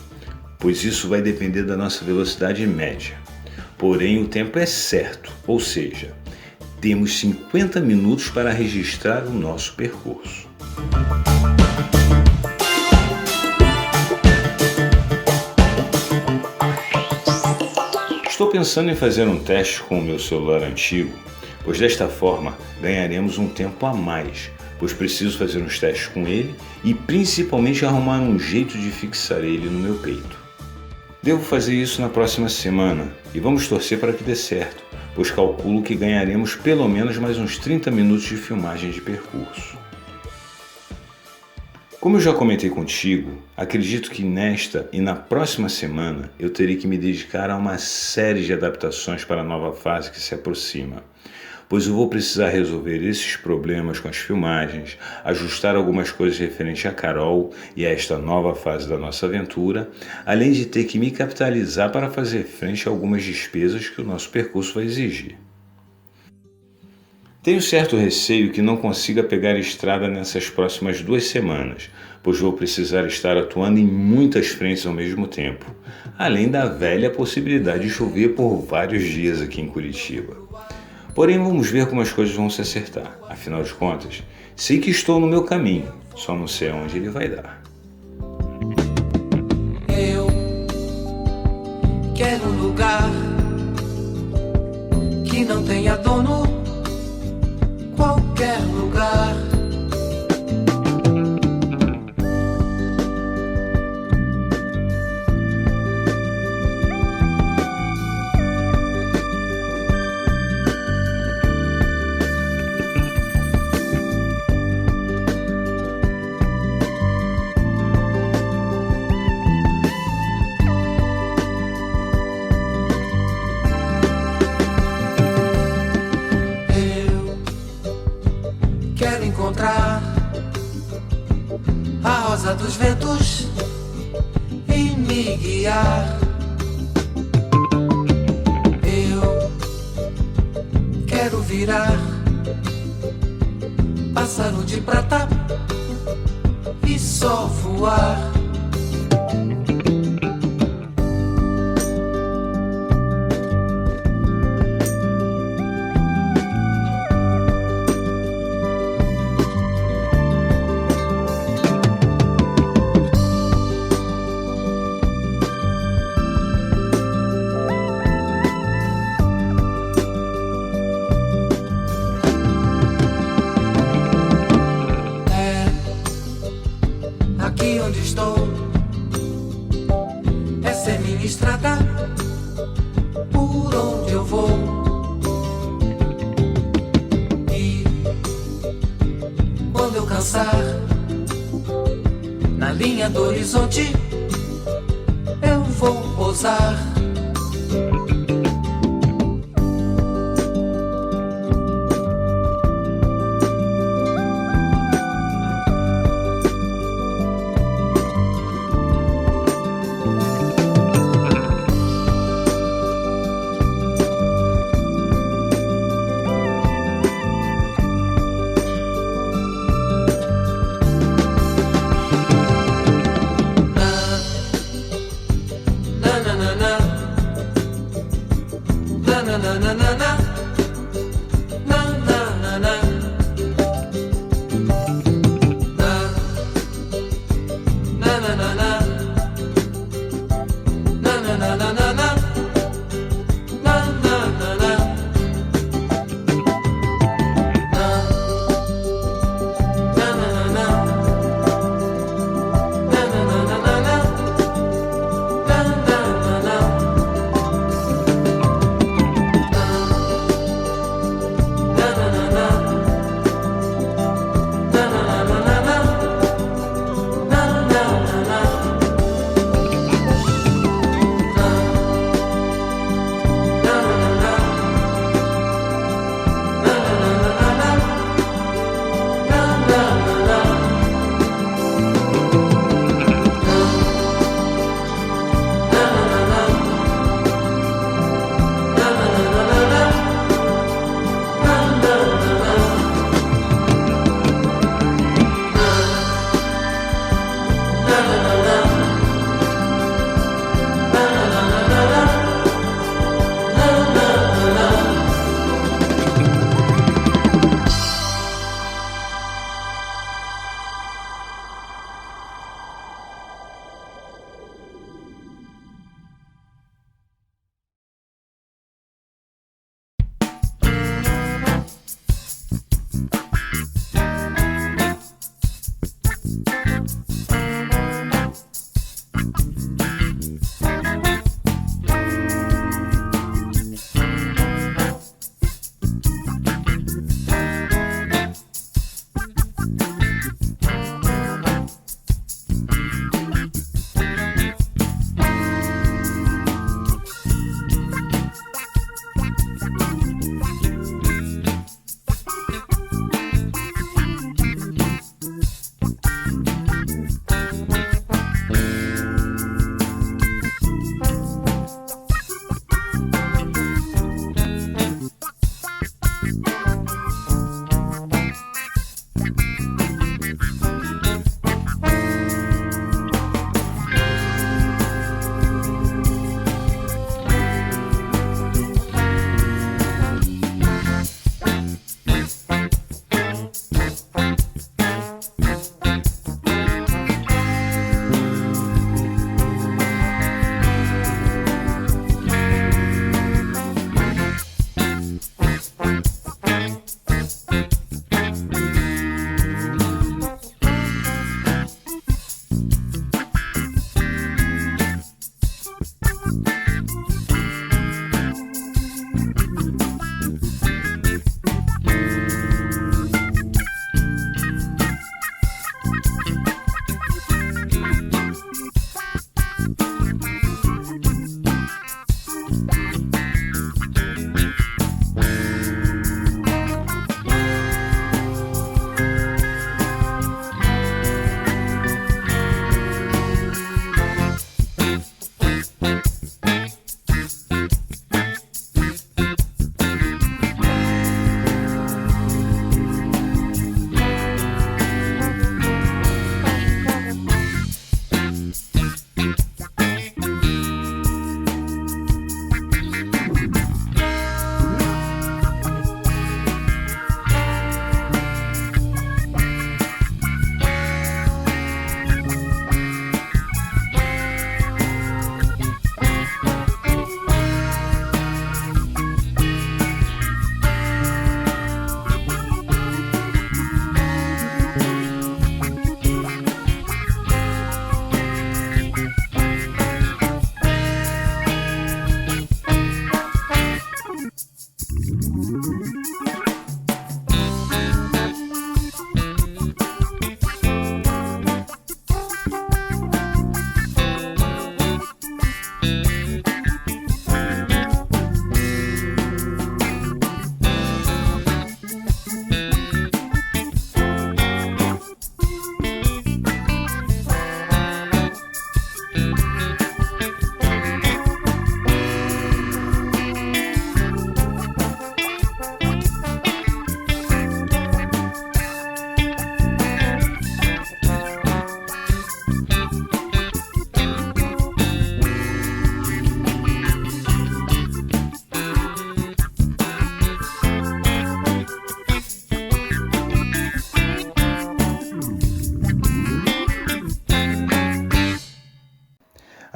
pois isso vai depender da nossa velocidade média. Porém, o tempo é certo, ou seja, temos 50 minutos para registrar o nosso percurso. Estou pensando em fazer um teste com o meu celular antigo, pois desta forma ganharemos um tempo a mais, pois preciso fazer uns testes com ele e principalmente arrumar um jeito de fixar ele no meu peito. Devo fazer isso na próxima semana e vamos torcer para que dê certo, pois calculo que ganharemos pelo menos mais uns 30 minutos de filmagem de percurso. Como eu já comentei contigo, acredito que nesta e na próxima semana eu terei que me dedicar a uma série de adaptações para a nova fase que se aproxima, pois eu vou precisar resolver esses problemas com as filmagens, ajustar algumas coisas referentes a Carol e a esta nova fase da nossa aventura, além de ter que me capitalizar para fazer frente a algumas despesas que o nosso percurso vai exigir. Tenho certo receio que não consiga pegar estrada nessas próximas 2 semanas, pois vou precisar estar atuando em muitas frentes ao mesmo tempo, além da velha possibilidade de chover por vários dias aqui em Curitiba. Porém, vamos ver como as coisas vão se acertar. Afinal de contas, sei que estou no meu caminho, só não sei aonde ele vai dar. Eu quero um lugar que não tenha dono, qualquer lugar. Encontrar a rosa dos ventos e me guiar. Eu quero virar pássaro de prata e só voar. Aqui onde estou, essa é minha estrada, por onde eu vou. E quando eu cansar, na linha do horizonte, eu vou pousar.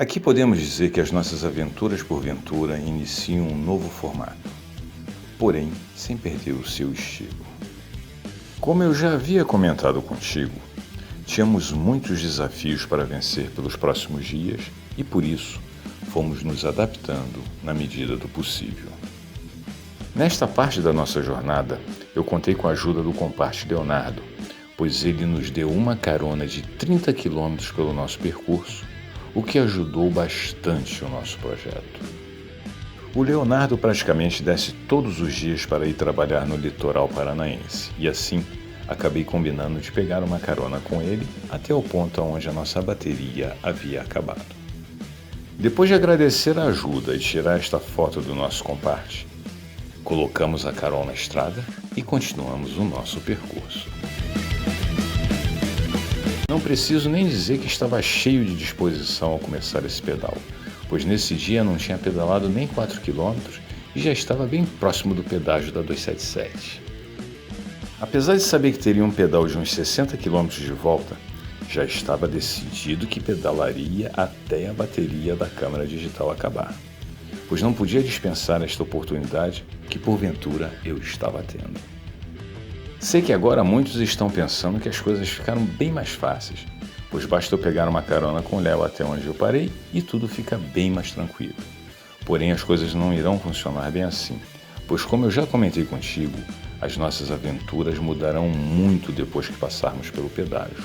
Aqui podemos dizer que as nossas aventuras por ventura iniciam um novo formato, porém sem perder o seu estilo. Como eu já havia comentado contigo, tínhamos muitos desafios para vencer pelos próximos dias e por isso fomos nos adaptando na medida do possível. Nesta parte da nossa jornada, eu contei com a ajuda do comparte Leonardo, pois ele nos deu uma carona de 30 quilômetros pelo nosso percurso, o que ajudou bastante o nosso projeto. O Leonardo praticamente desce todos os dias para ir trabalhar no litoral paranaense, e assim acabei combinando de pegar uma carona com ele até o ponto onde a nossa bateria havia acabado. Depois de agradecer a ajuda e tirar esta foto do nosso comparte, colocamos a carona na estrada e continuamos o nosso percurso. Não preciso nem dizer que estava cheio de disposição ao começar esse pedal, pois nesse dia não tinha pedalado nem 4 km e já estava bem próximo do pedágio da 277. Apesar de saber que teria um pedal de uns 60 km de volta, já estava decidido que pedalaria até a bateria da câmera digital acabar, pois não podia dispensar esta oportunidade que porventura eu estava tendo. Sei que agora muitos estão pensando que as coisas ficaram bem mais fáceis, pois basta eu pegar uma carona com o Léo até onde eu parei e tudo fica bem mais tranquilo. Porém, as coisas não irão funcionar bem assim, pois como eu já comentei contigo, as nossas aventuras mudarão muito depois que passarmos pelo pedágio.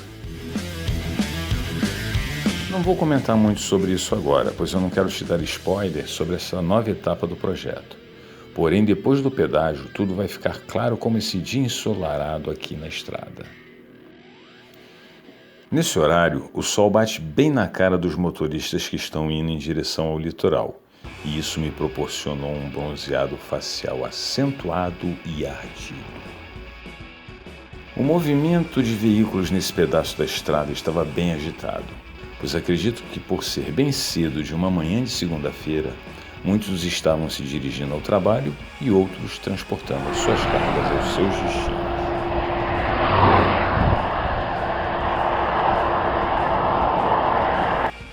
Não vou comentar muito sobre isso agora, pois eu não quero te dar spoiler sobre essa nova etapa do projeto. Porém, depois do pedágio, tudo vai ficar claro como esse dia ensolarado aqui na estrada. Nesse horário, o sol bate bem na cara dos motoristas que estão indo em direção ao litoral, e isso me proporcionou um bronzeado facial acentuado e ardido. O movimento de veículos nesse pedaço da estrada estava bem agitado, pois acredito que por ser bem cedo de uma manhã de segunda-feira, muitos estavam se dirigindo ao trabalho e outros transportando as suas cargas aos seus destinos.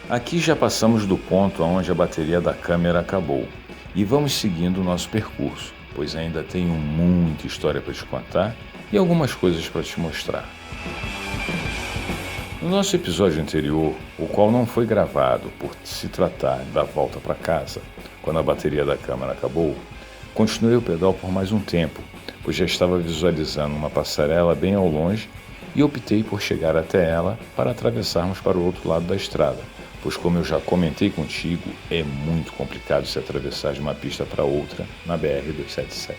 Aqui já passamos do ponto onde a bateria da câmera acabou e vamos seguindo o nosso percurso, pois ainda tenho muita história para te contar e algumas coisas para te mostrar. No nosso episódio anterior, o qual não foi gravado por se tratar da volta para casa, quando a bateria da câmera acabou, continuei o pedal por mais um tempo, pois já estava visualizando uma passarela bem ao longe e optei por chegar até ela para atravessarmos para o outro lado da estrada, pois como eu já comentei contigo, é muito complicado se atravessar de uma pista para outra na BR-277.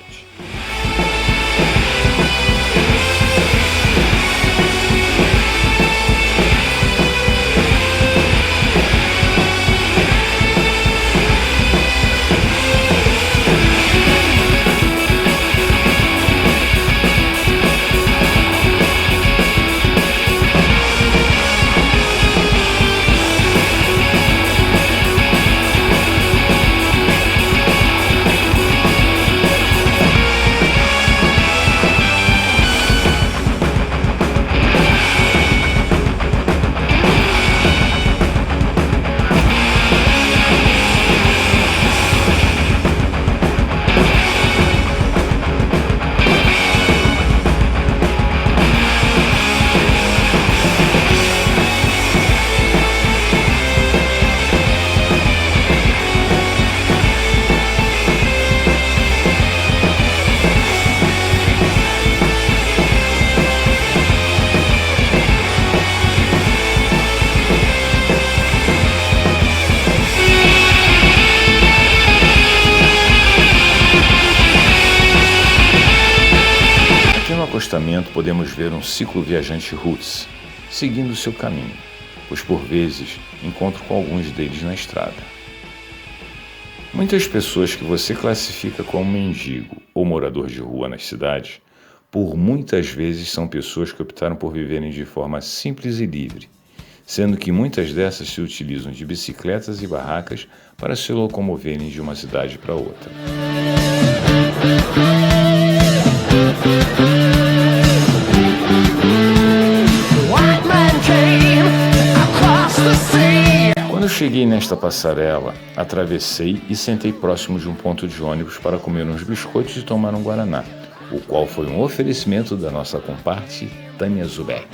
Acostamento podemos ver um ciclo-viajante roots seguindo seu caminho, pois por vezes encontro com alguns deles na estrada. Muitas pessoas que você classifica como mendigo ou morador de rua nas cidades, por muitas vezes são pessoas que optaram por viverem de forma simples e livre, sendo que muitas dessas se utilizam de bicicletas e barracas para se locomoverem de uma cidade para outra. Quando cheguei nesta passarela, atravessei e sentei próximo de um ponto de ônibus para comer uns biscoitos e tomar um guaraná, o qual foi um oferecimento da nossa comparte Tânia Zubeck.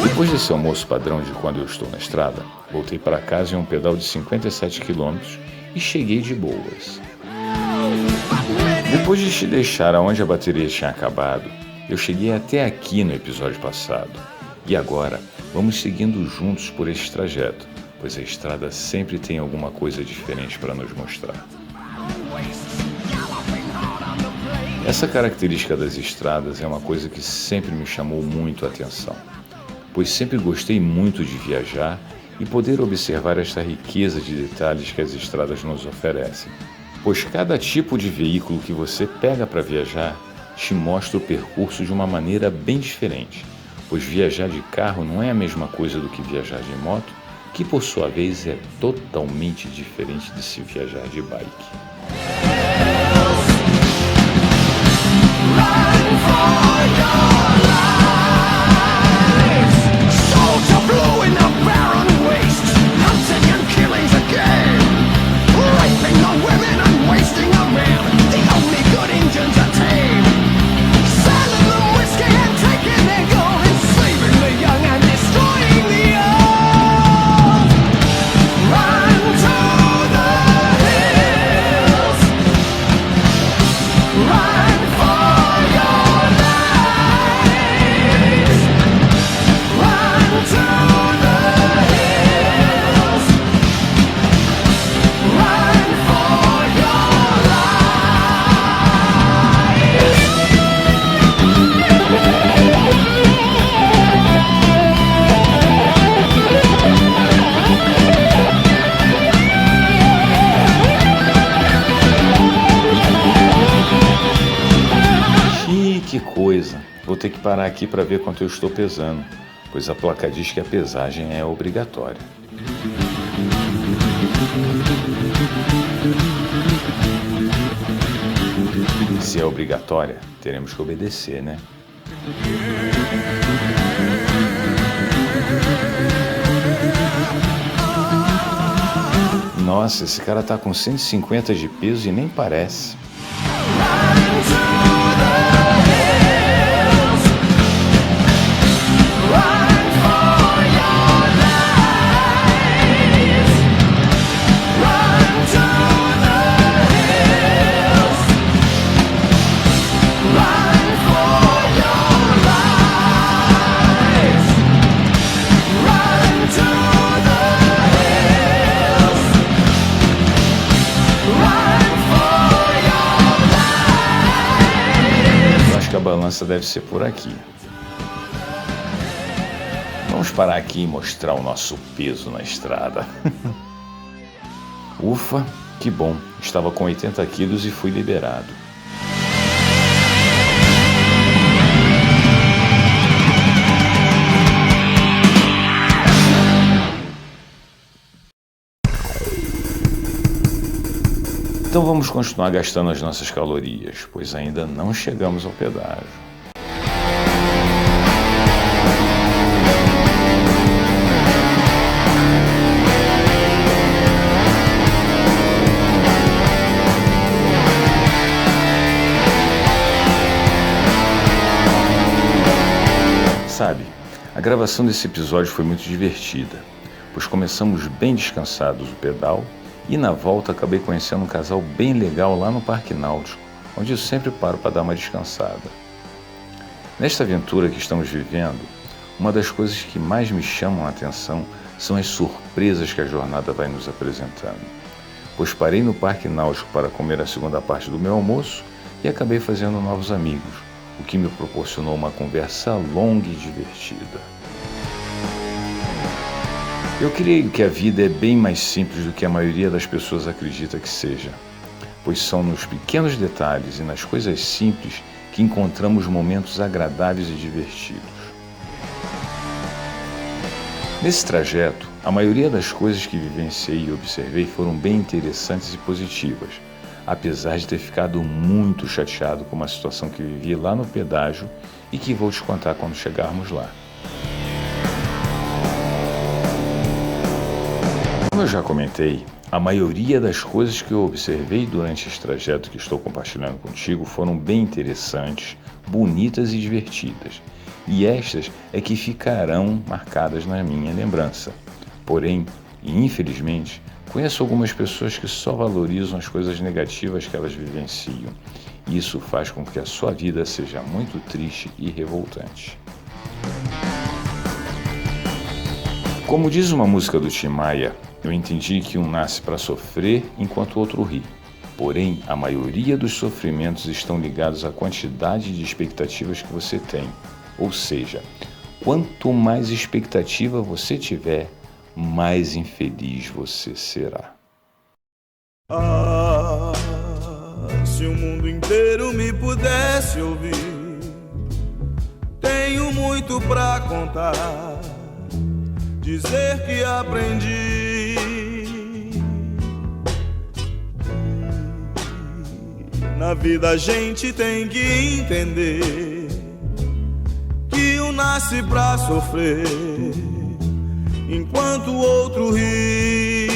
Depois desse almoço padrão de quando eu estou na estrada, voltei para casa em um pedal de 57 km e cheguei de boas. Depois de te deixar aonde a bateria tinha acabado, eu cheguei até aqui no episódio passado. E agora, vamos seguindo juntos por este trajeto, pois a estrada sempre tem alguma coisa diferente para nos mostrar. Essa característica das estradas é uma coisa que sempre me chamou muito a atenção, pois sempre gostei muito de viajar e poder observar esta riqueza de detalhes que as estradas nos oferecem. Pois cada tipo de veículo que você pega para viajar te mostra o percurso de uma maneira bem diferente, pois viajar de carro não é a mesma coisa do que viajar de moto, que por sua vez é totalmente diferente de se viajar de bike. Que coisa! Vou ter que parar aqui para ver quanto eu estou pesando, pois a placa diz que a pesagem é obrigatória. Se é obrigatória, teremos que obedecer, né? Nossa, esse cara tá com 150 de peso e nem parece. A balança deve ser por aqui. Vamos parar aqui e mostrar o nosso peso na estrada. Ufa, que bom, estava com 80 quilos e fui liberado. Então vamos continuar gastando as nossas calorias, pois ainda não chegamos ao pedágio. Sabe, a gravação desse episódio foi muito divertida, pois começamos bem descansados o pedal e na volta acabei conhecendo um casal bem legal lá no Parque Náutico, onde eu sempre paro para dar uma descansada. Nesta aventura que estamos vivendo, uma das coisas que mais me chamam a atenção são as surpresas que a jornada vai nos apresentando. Pois parei no Parque Náutico para comer a segunda parte do meu almoço e acabei fazendo novos amigos, o que me proporcionou uma conversa longa e divertida. Eu creio que a vida é bem mais simples do que a maioria das pessoas acredita que seja, pois são nos pequenos detalhes e nas coisas simples que encontramos momentos agradáveis e divertidos. Nesse trajeto, a maioria das coisas que vivenciei e observei foram bem interessantes e positivas, apesar de ter ficado muito chateado com uma situação que vivi lá no pedágio e que vou te contar quando chegarmos lá. Como eu já comentei, a maioria das coisas que eu observei durante esse trajeto que estou compartilhando contigo foram bem interessantes, bonitas e divertidas. E estas é que ficarão marcadas na minha lembrança. Porém, infelizmente, conheço algumas pessoas que só valorizam as coisas negativas que elas vivenciam. E isso faz com que a sua vida seja muito triste e revoltante. Como diz uma música do Tim Maia, eu entendi que um nasce para sofrer enquanto o outro ri. Porém, a maioria dos sofrimentos estão ligados à quantidade de expectativas que você tem. Ou seja, quanto mais expectativa você tiver, mais infeliz você será. Ah, se o mundo inteiro me pudesse ouvir, tenho muito pra contar, dizer que aprendi. Na vida a gente tem que entender que um nasce pra sofrer enquanto o outro ri.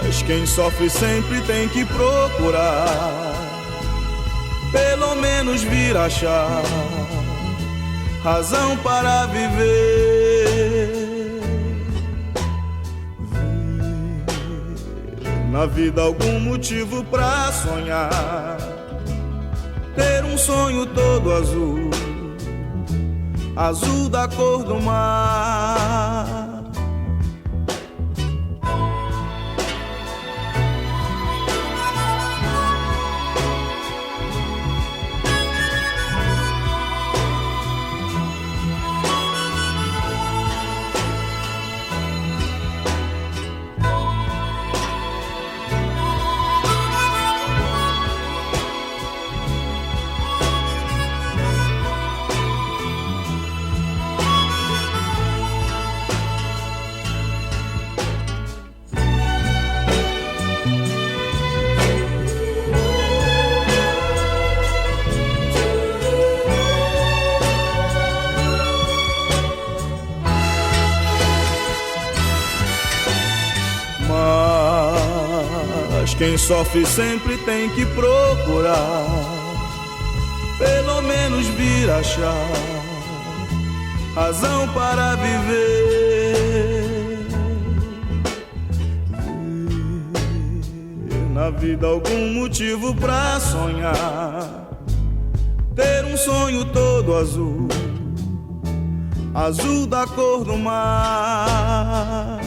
Mas quem sofre sempre tem que procurar, pelo menos vir achar razão para viver. Na vida algum motivo pra sonhar, ter um sonho todo azul, azul da cor do mar. Mas quem sofre sempre tem que procurar, pelo menos vir achar razão para viver. Na vida algum motivo pra sonhar, ter um sonho todo azul, azul da cor do mar.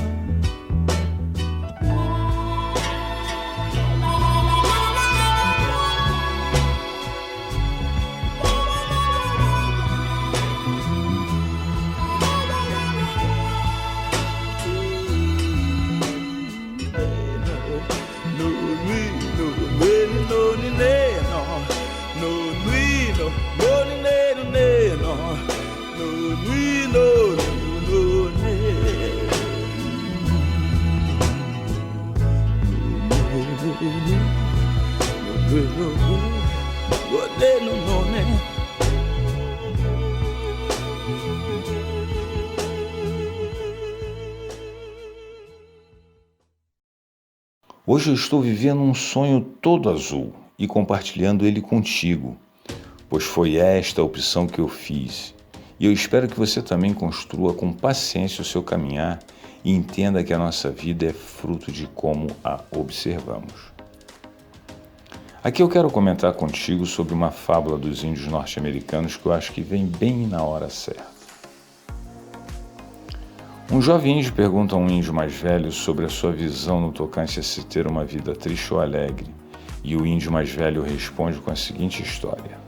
Hoje eu estou vivendo um sonho todo azul e compartilhando ele contigo, pois foi esta a opção que eu fiz. E eu espero que você também construa com paciência o seu caminhar e entenda que a nossa vida é fruto de como a observamos. Aqui eu quero comentar contigo sobre uma fábula dos índios norte-americanos que eu acho que vem bem na hora certa. Um jovem índio pergunta a um índio mais velho sobre a sua visão no tocante a se ter uma vida triste ou alegre, e o índio mais velho responde com a seguinte história: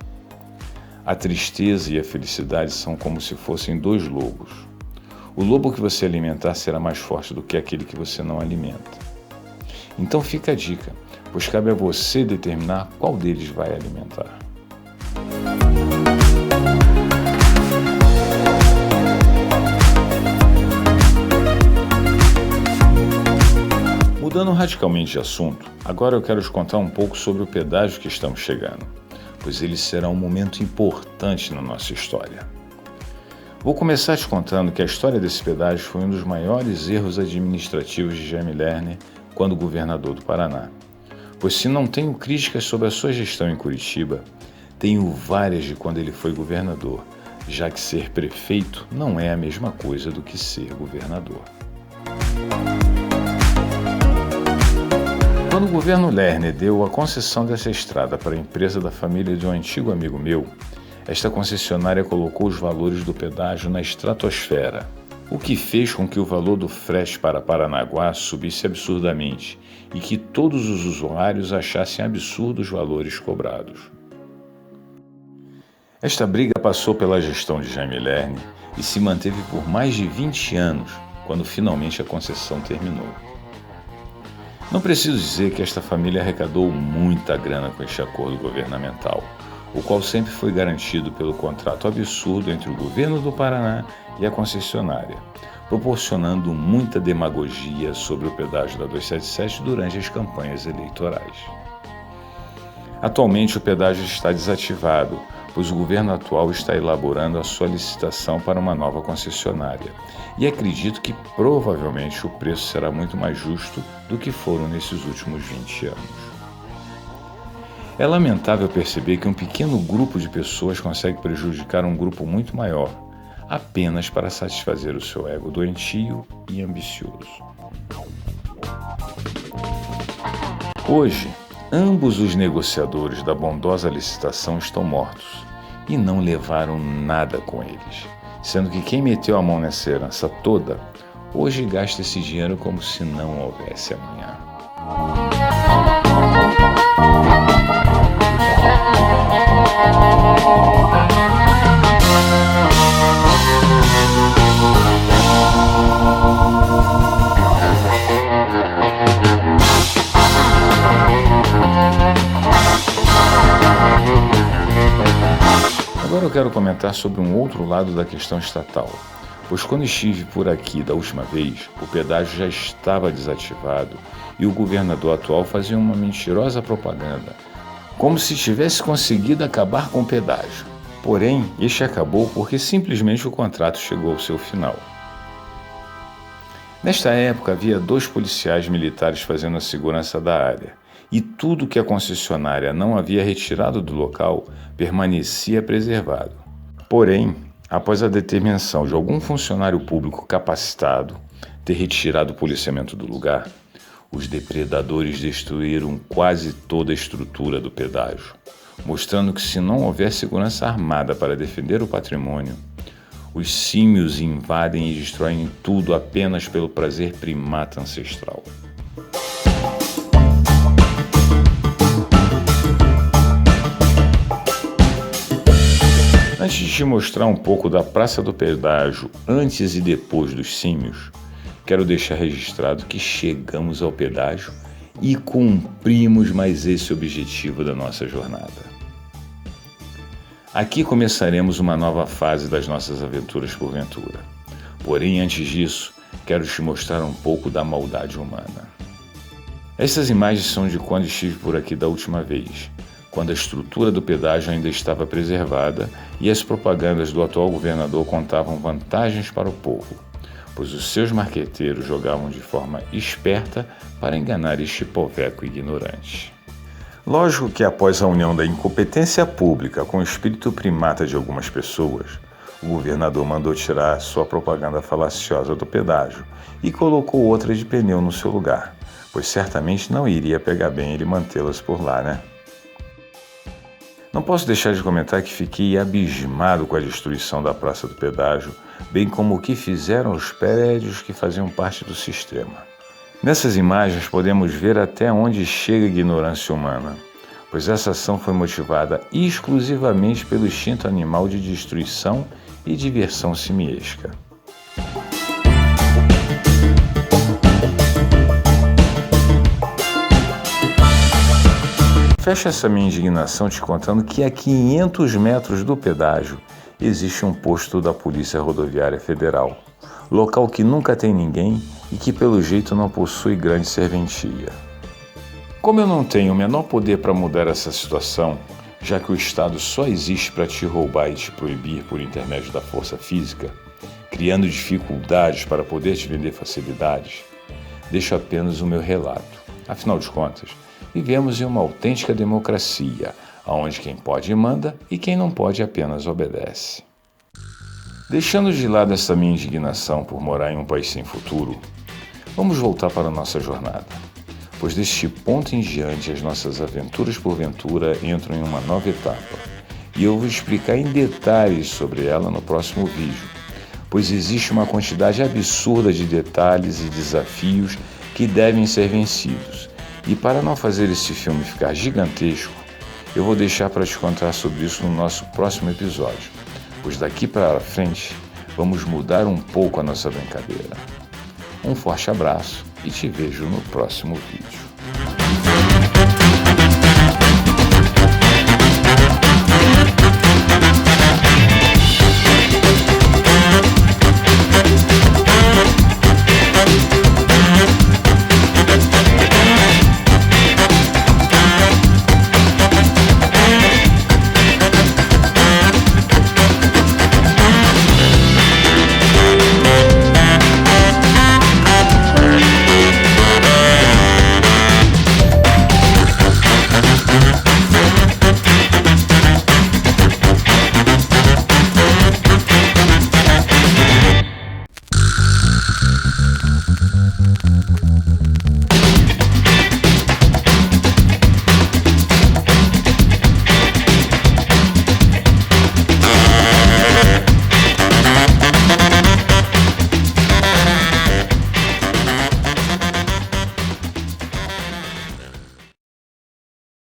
a tristeza e a felicidade são como se fossem dois lobos. O lobo que você alimentar será mais forte do que aquele que você não alimenta. Então fica a dica, pois cabe a você determinar qual deles vai alimentar. Mudando radicalmente de assunto, agora eu quero te contar um pouco sobre o pedágio que estamos chegando, pois ele será um momento importante na nossa história. Vou começar te contando que a história desse pedágio foi um dos maiores erros administrativos de Jaime Lerner quando governador do Paraná. Pois se não tenho críticas sobre a sua gestão em Curitiba, tenho várias de quando ele foi governador, já que ser prefeito não é a mesma coisa do que ser governador. Quando o governo Lerner deu a concessão dessa estrada para a empresa da família de um antigo amigo meu, esta concessionária colocou os valores do pedágio na estratosfera, o que fez com que o valor do frete para Paranaguá subisse absurdamente e que todos os usuários achassem absurdos os valores cobrados. Esta briga passou pela gestão de Jaime Lerner e se manteve por mais de 20 anos, quando finalmente a concessão terminou. Não preciso dizer que esta família arrecadou muita grana com este acordo governamental, o qual sempre foi garantido pelo contrato absurdo entre o governo do Paraná e a concessionária, proporcionando muita demagogia sobre o pedágio da 277 durante as campanhas eleitorais. Atualmente o pedágio está desativado, pois o governo atual está elaborando a sua licitação para uma nova concessionária, e acredito que provavelmente o preço será muito mais justo do que foram nesses últimos 20 anos. É lamentável perceber que um pequeno grupo de pessoas consegue prejudicar um grupo muito maior, apenas para satisfazer o seu ego doentio e ambicioso. Hoje, ambos os negociadores da bondosa licitação estão mortos e não levaram nada com eles, sendo que quem meteu a mão nessa herança toda, hoje gasta esse dinheiro como se não houvesse amanhã. Agora eu quero comentar sobre um outro lado da questão estatal, pois quando estive por aqui da última vez, o pedágio já estava desativado e o governador atual fazia uma mentirosa propaganda, como se tivesse conseguido acabar com o pedágio. Porém, este acabou porque simplesmente o contrato chegou ao seu final. Nesta época, havia 2 policiais militares fazendo a segurança da área, e tudo que a concessionária não havia retirado do local permanecia preservado. Porém, após a determinação de algum funcionário público capacitado ter retirado o policiamento do lugar, os depredadores destruíram quase toda a estrutura do pedágio, mostrando que se não houver segurança armada para defender o patrimônio, os símios invadem e destroem tudo apenas pelo prazer primata ancestral. Antes de te mostrar um pouco da Praça do Pedágio antes e depois dos símios, quero deixar registrado que chegamos ao pedágio e cumprimos mais esse objetivo da nossa jornada. Aqui começaremos uma nova fase das nossas aventuras por Ventura. Porém, antes disso, quero te mostrar um pouco da maldade humana. Essas imagens são de quando estive por aqui da última vez, quando a estrutura do pedágio ainda estava preservada e as propagandas do atual governador contavam vantagens para o povo, pois os seus marqueteiros jogavam de forma esperta para enganar este poveco ignorante. Lógico que após a união da incompetência pública com o espírito primata de algumas pessoas, o governador mandou tirar sua propaganda falaciosa do pedágio e colocou outra de pneu no seu lugar, pois certamente não iria pegar bem ele mantê-las por lá, né? Não posso deixar de comentar que fiquei abismado com a destruição da Praça do Pedágio, bem como o que fizeram os prédios que faziam parte do sistema. Nessas imagens podemos ver até onde chega a ignorância humana, pois essa ação foi motivada exclusivamente pelo instinto animal de destruição e diversão simiesca. Fecho essa minha indignação te contando que a 500 metros do pedágio existe um posto da Polícia Rodoviária Federal, local que nunca tem ninguém e que pelo jeito não possui grande serventia. Como eu não tenho o menor poder para mudar essa situação, já que o Estado só existe para te roubar e te proibir por intermédio da força física, criando dificuldades para poder te vender facilidades, deixo apenas o meu relato. Afinal de contas, vivemos em uma autêntica democracia, onde quem pode manda e quem não pode apenas obedece. Deixando de lado essa minha indignação por morar em um país sem futuro, vamos voltar para a nossa jornada, pois deste ponto em diante as nossas aventuras por ventura entram em uma nova etapa, e eu vou explicar em detalhes sobre ela no próximo vídeo, pois existe uma quantidade absurda de detalhes e desafios que devem ser vencidos, e para não fazer esse filme ficar gigantesco, eu vou deixar para te contar sobre isso no nosso próximo episódio, pois daqui para frente vamos mudar um pouco a nossa brincadeira. Um forte abraço e te vejo no próximo vídeo.